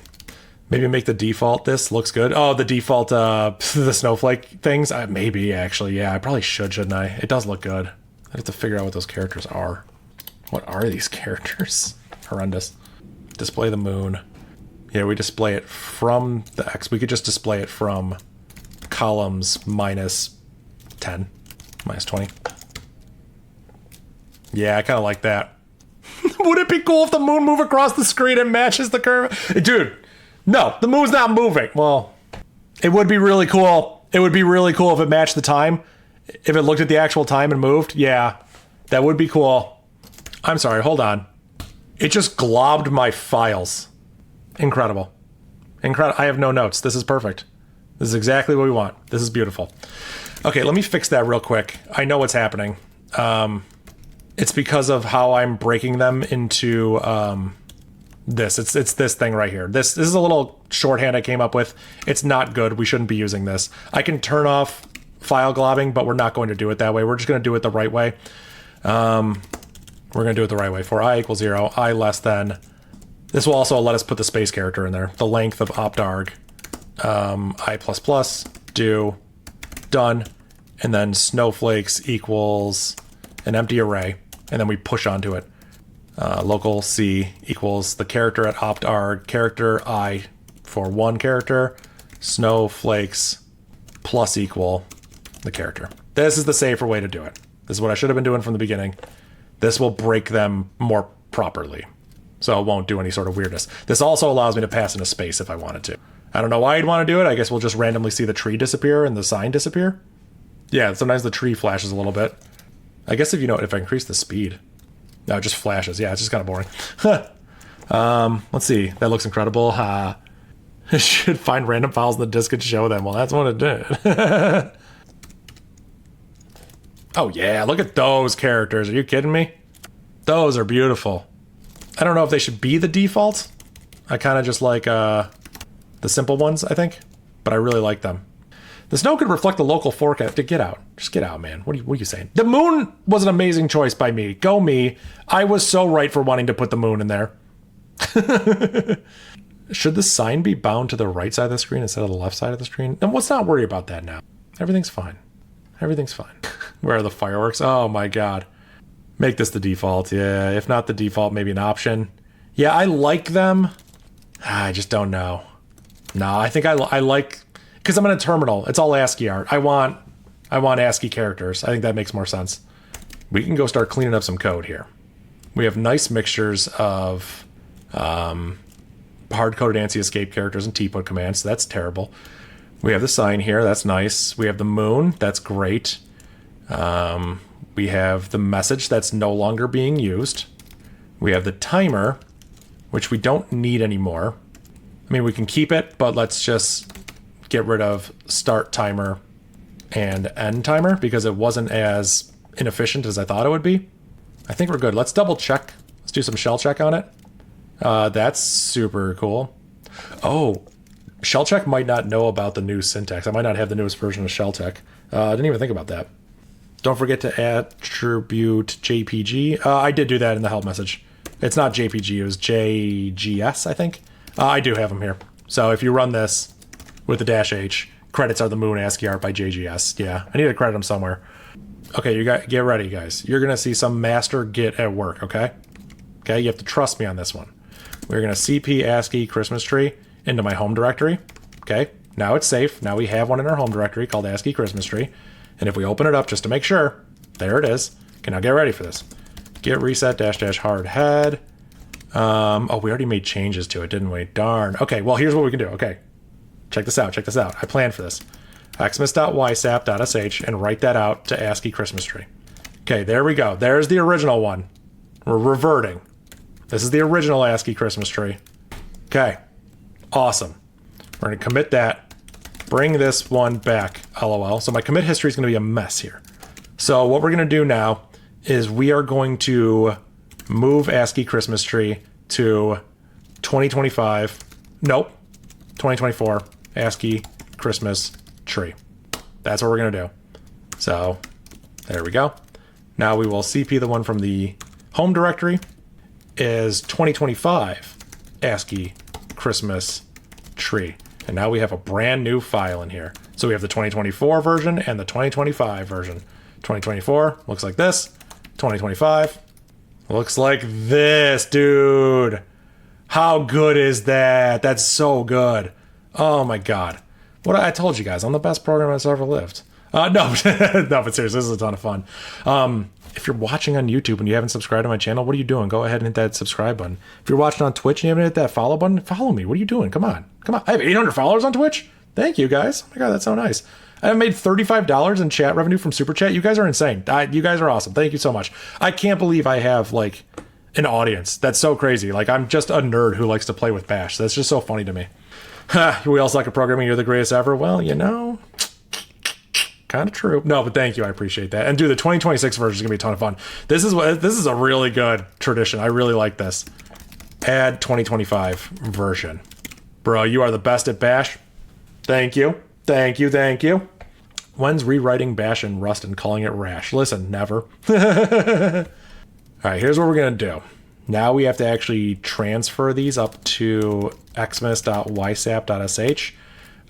Maybe make the default this. Looks good. Oh, the default, the snowflake things? Maybe, actually. Yeah, I probably shouldn't I? It does look good. I have to figure out what those characters are. What are these characters? Horrendous. Display the moon. Yeah, we display it from the X. We could just display it from columns minus 10, minus 20. Yeah, I kind of like that. Would it be cool if the moon moved across the screen and matches the curve? Dude, no, the moon's not moving. Well, it would be really cool. It would be really cool if it matched the time. If it looked at the actual time and moved. Yeah, that would be cool. I'm sorry, hold on. It just globbed my files. Incredible. Incredible. I have no notes. This is perfect. This is exactly what we want. This is beautiful. Okay, let me fix that real quick. I know what's happening. It's because of how I'm breaking them into this. It's this thing right here. This is a little shorthand I came up with. It's not good. We shouldn't be using this. I can turn off file globbing, but we're not going to do it that way. We're just going to do it the right way. We're going to do it the right way. For I equals 0, I less than. This will also let us put the space character in there. The length of optarg, I plus plus, do, done, and then snowflakes equals an empty array, and then we push onto it. Local C equals the character at optarg, character I for one character, snowflakes plus equal the character. This is the safer way to do it. This is what I should have been doing from the beginning. This will break them more properly, so it won't do any sort of weirdness. This also allows me to pass in a space if I wanted to. I don't know why you'd want to do it. I guess we'll just randomly see the tree disappear and the sign disappear. Yeah, sometimes the tree flashes a little bit. I guess if if I increase the speed. No, it just flashes. Yeah, it's just kind of boring. Let's see. That looks incredible. It should find random files in the disk and show them. Well, that's what it did. Oh yeah, look at those characters. Are you kidding me? Those are beautiful. I don't know if they should be the default. I kind of just like the simple ones, I think. But I really like them. The snow could reflect the local forecast. Get out. Just get out, man. What are you saying? The moon was an amazing choice by me. Go me. I was so right for wanting to put the moon in there. Should the sign be bound to the right side of the screen instead of the left side of the screen? And let's not worry about that now. Everything's fine. Everything's fine. Where are the fireworks? Oh my god. Make this the default. Yeah, if not the default, maybe an option. Yeah, I like them. I just don't know. No, I think I like... Because I'm in a terminal. It's all ASCII art. I want ASCII characters. I think that makes more sense. We can go start cleaning up some code here. We have nice mixtures of hard-coded ANSI escape characters and tput commands. So that's terrible. We have the sign here. That's nice. We have the moon. That's great. We have the message that's no longer being used. We have the timer, which we don't need anymore. I mean, we can keep it, but let's just get rid of start timer and end timer because it wasn't as inefficient as I thought it would be. I think we're good. Let's double check. Let's do some shell check on it. That's super cool. Oh, shell check might not know about the new syntax. I might not have the newest version of shell check. I didn't even think about that. Don't forget to attribute JPG. I did do that in the help message. It's not JPG, it was JGS, I think. I do have them here. So if you run this with the -H, credits are the moon ASCII art by JGS. Yeah, I need to credit them somewhere. Okay, get ready, guys. You're gonna see some master git at work, okay? Okay, you have to trust me on this one. We're gonna cp ASCII Christmas tree into my home directory. Okay, now it's safe. Now we have one in our home directory called ASCII Christmas tree. And if we open it up just to make sure, there it is. Okay, now get ready for this. Git reset --hard head. Oh, we already made changes to it, didn't we? Darn. Okay, well, here's what we can do. Okay, check this out. Check this out. I planned for this. xmas.ysap.sh and write that out to ASCII Christmas tree. Okay, there we go. There's the original one. We're reverting. This is the original ASCII Christmas tree. Okay, awesome. We're going to commit that. Bring this one back, lol. So my commit history is going to be a mess here. So what we're going to do now is we are going to move ASCII Christmas tree to 2025. Nope. 2024 ASCII Christmas tree. That's what we're going to do. So there we go. Now we will cp the one from the home directory is 2025 ASCII Christmas tree. And now we have a brand new file in here. So we have the 2024 version and the 2025 version. 2024 looks like this. 2025 looks like this, dude. How good is that? That's so good. Oh my god. What I told you guys, I'm the best programmer that's ever lived. No, no, but seriously, this is a ton of fun. If you're watching on YouTube and you haven't subscribed to my channel, what are you doing? Go ahead and hit that subscribe button. If you're watching on Twitch and you haven't hit that follow button, follow me. What are you doing? Come on. Come on. I have 800 followers on Twitch. Thank you, guys. Oh my god, that's so nice. I have made $35 in chat revenue from Super Chat. You guys are insane. You guys are awesome. Thank you so much. I can't believe I have, like, an audience. That's so crazy. Like, I'm just a nerd who likes to play with Bash. That's just so funny to me. We all suck at programming. You're the greatest ever. Well, you know... kind of true. No, but thank you. I appreciate that. And dude, the 2026 version is gonna be a ton of fun. This is a really good tradition. I really like this. Add 2025 version. Bro, you are the best at Bash. Thank you. Thank you. Thank you. When's rewriting Bash and Rust and calling it Rash? Listen, never. All right, here's what we're going to do. Now we have to actually transfer these up to xmas.ysap.sh.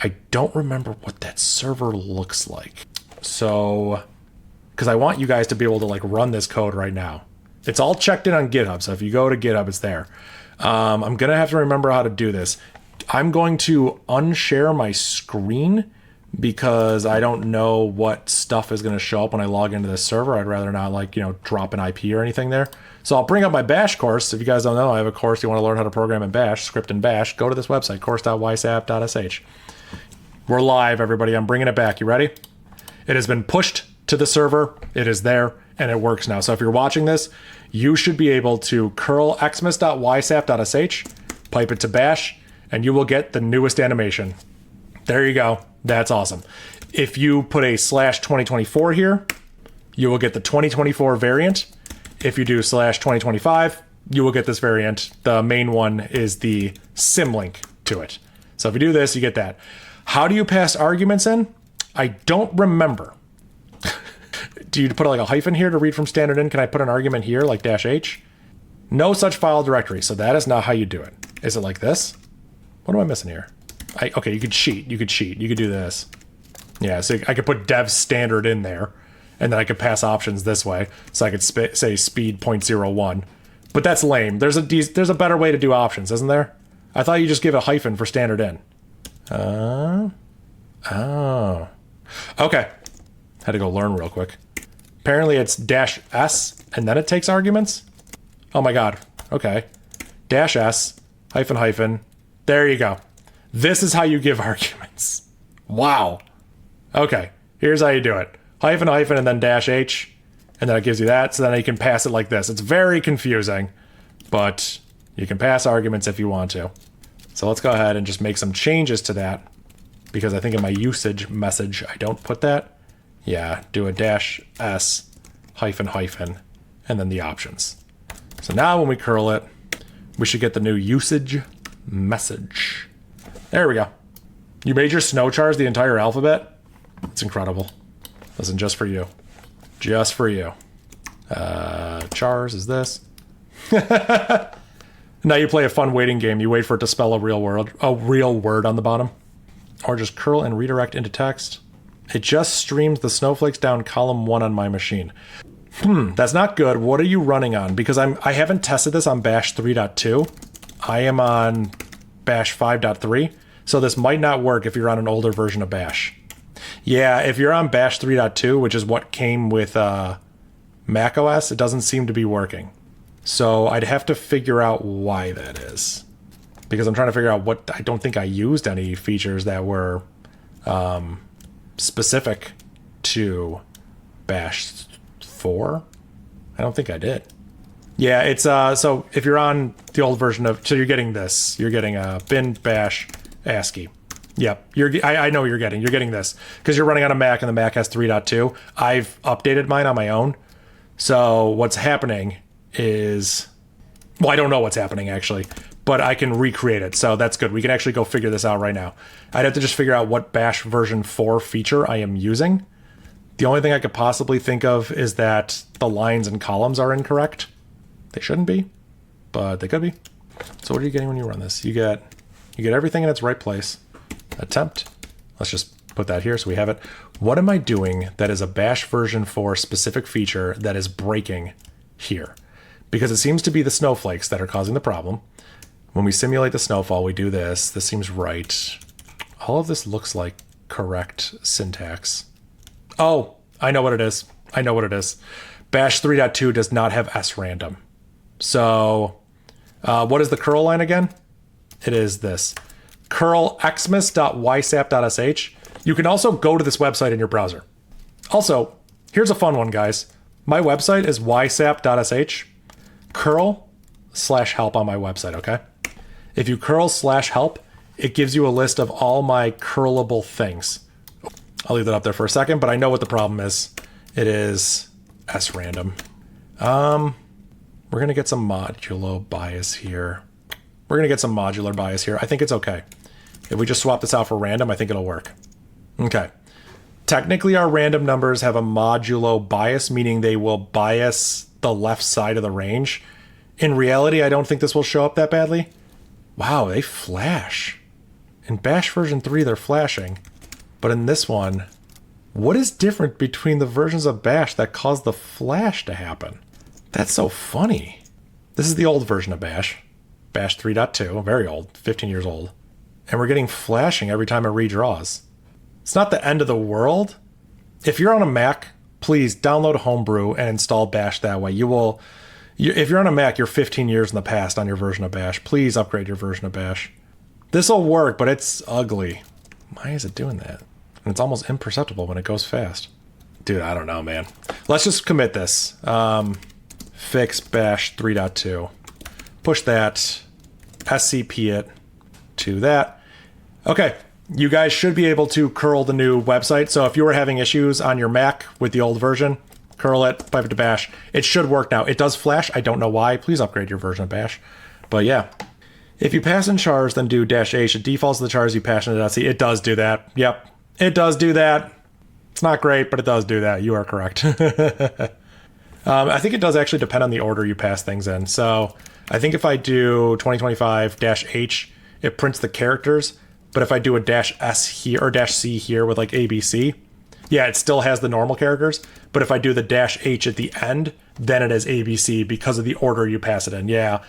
I don't remember what that server looks like. So, because I want you guys to be able to like run this code right now. It's all checked in on GitHub. So if you go to GitHub, it's there. I'm going to have to remember how to do this. I'm going to unshare my screen because I don't know what stuff is going to show up when I log into this server. I'd rather not like, drop an IP or anything there. So I'll bring up my Bash course. If you guys don't know, I have a course. You want to learn how to program in Bash, script in Bash, go to this website, course.ysap.sh. We're live, everybody. I'm bringing it back. You ready? It has been pushed to the server. It is there and it works now. So if you're watching this, you should be able to curl xmas.ysap.sh, pipe it to Bash, and you will get the newest animation. There you go. That's awesome. If you put a /2024 here, you will get the 2024 variant. If you do /2025, you will get this variant. The main one is the symlink to it. So if you do this, you get that. How do you pass arguments in? I don't remember. Do you put like a hyphen here to read from standard in? Can I put an argument here like -h? No such file directory. So that is not how you do it. Is it like this? What am I missing here? Okay, you could cheat. You could do this. Yeah, so I could put dev standard in there, and then I could pass options this way. So I could say speed 0.01. But that's lame. There's a better way to do options, isn't there? I thought you just give a hyphen for standard in. Oh. Okay. Had to go learn real quick. Apparently it's -s, and then it takes arguments? Oh my god. Okay. -s, hyphen. There you go. This is how you give arguments. Wow. Okay, here's how you do it. Hyphen, and then -h, and then it gives you that, so then you can pass it like this. It's very confusing, but you can pass arguments if you want to. So let's go ahead and just make some changes to that, because I think in my usage message, I don't put that. Yeah, do a -s, hyphen, and then the options. So now when we curl it, we should get the new usage message. There we go. You made your snow chars the entire alphabet? It's incredible. Listen, just for you. Just for you. Chars is this. Now you play a fun waiting game. You wait for it to spell a real word on the bottom. Or just curl and redirect into text. It just streams the snowflakes down column 1 on my machine. That's not good. What are you running on? Because I haven't tested this on Bash 3.2. I am on Bash 5.3. So this might not work if you're on an older version of Bash. Yeah, if you're on Bash 3.2, which is what came with Mac OS, it doesn't seem to be working. So I'd have to figure out why that is. Because I'm trying to figure out what... I don't think I used any features that were specific to Bash 4. I don't think I did. Yeah, it's... so if you're on the old version of... So you're getting this. You're getting bin bash ASCII. Yep, I know you're getting this because you're running on a Mac and the Mac has 3.2. I've updated mine on my own. So what's happening is, well, I don't know what's happening actually, but I can recreate it. So that's good. We can actually go figure this out right now. I'd have to just figure out what Bash version 4 feature I am using. The only thing I could possibly think of is that the lines and columns are incorrect. They shouldn't be, but they could be. So what are you getting when you run this? You get everything in its right place. Attempt. Let's just put that here so we have it. What am I doing that is a Bash version 4 specific feature that is breaking here? Because it seems to be the snowflakes that are causing the problem. When we simulate the snowfall, we do this. This seems right. All of this looks like correct syntax. Oh, I know what it is. Bash 3.2 does not have srandom. So what is the curl line again? It is this. Curl xmas.ysap.sh. You can also go to this website in your browser. Also, here's a fun one, guys. My website is ysap.sh. Curl/help on my website, okay? If you curl/help, it gives you a list of all my curlable things. I'll leave that up there for a second, but I know what the problem is. It is srandom. We're gonna get some modulo bias here. We're going to get some modular bias here. I think it's okay. If we just swap this out for random, I think it'll work. Okay. Technically, our random numbers have a modulo bias, meaning they will bias the left side of the range. In reality, I don't think this will show up that badly. Wow, they flash. In Bash version 3, they're flashing. But in this one, what is different between the versions of Bash that caused the flash to happen? That's so funny. This is the old version of Bash. Bash 3.2, very old, 15 years old. And we're getting flashing every time it redraws. It's not the end of the world. If you're on a Mac, please download Homebrew and install Bash that way. If you're on a Mac, you're 15 years in the past on your version of Bash. Please upgrade your version of Bash. This'll work, but it's ugly. Why is it doing that? And it's almost imperceptible when it goes fast. Dude, I don't know, man. Let's just commit this. Fix Bash 3.2. Push that. SCP it to that. Okay, you guys should be able to curl the new website. So if you were having issues on your Mac with the old version, curl it, pipe it to Bash. It should work now. It does flash. I don't know why. Please upgrade your version of Bash. But yeah. If you pass in chars, then do -h. It defaults to the chars you pass in .c. It does do that. Yep. It does do that. It's not great, but it does do that. You are correct. I think it does actually depend on the order you pass things in. So I think if I do 2025 -h, it prints the characters. But if I do a -s here or -c here with like ABC, yeah, it still has the normal characters. But if I do the -h at the end, then it is ABC because of the order you pass it in. Yeah,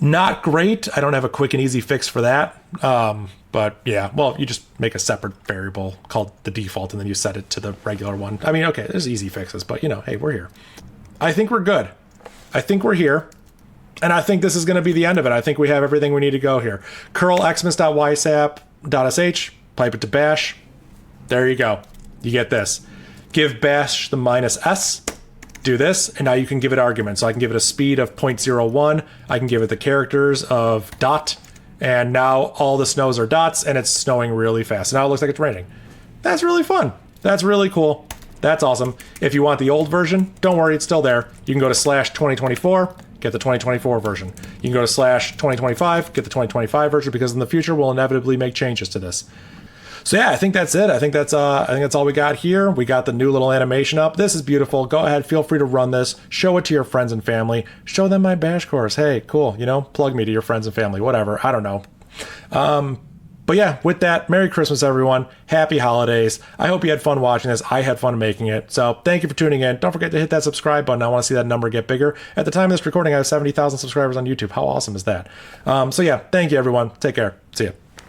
not great. I don't have a quick and easy fix for that. But yeah, well, you just make a separate variable called the default and then you set it to the regular one. I mean, okay, there's easy fixes, but you know, hey, we're here. I think we're good. I think we're here. And I think this is going to be the end of it. I think we have everything we need to go here. Curl xmas.ysap.sh, pipe it to Bash. There you go. You get this. Give Bash the -s. Do this, and now you can give it arguments. So I can give it a speed of 0.01. I can give it the characters of dot. And now all the snows are dots, and it's snowing really fast. Now it looks like it's raining. That's really fun. That's really cool. That's awesome. If you want the old version, don't worry, it's still there. You can go to /2024, get the 2024 version. You can go to /2025, get the 2025 version, because in the future we'll inevitably make changes to this. So yeah, I think that's it. I think that's all we got here. We got the new little animation up. This is beautiful. Go ahead, feel free to run this. Show it to your friends and family. Show them my Bash course. Hey, cool. You know, plug me to your friends and family. Whatever. I don't know. But yeah, with that, Merry Christmas, everyone. Happy holidays. I hope you had fun watching this. I had fun making it. So thank you for tuning in. Don't forget to hit that subscribe button. I want to see that number get bigger. At the time of this recording, I have 70,000 subscribers on YouTube. How awesome is that? So yeah, thank you, everyone. Take care. See ya.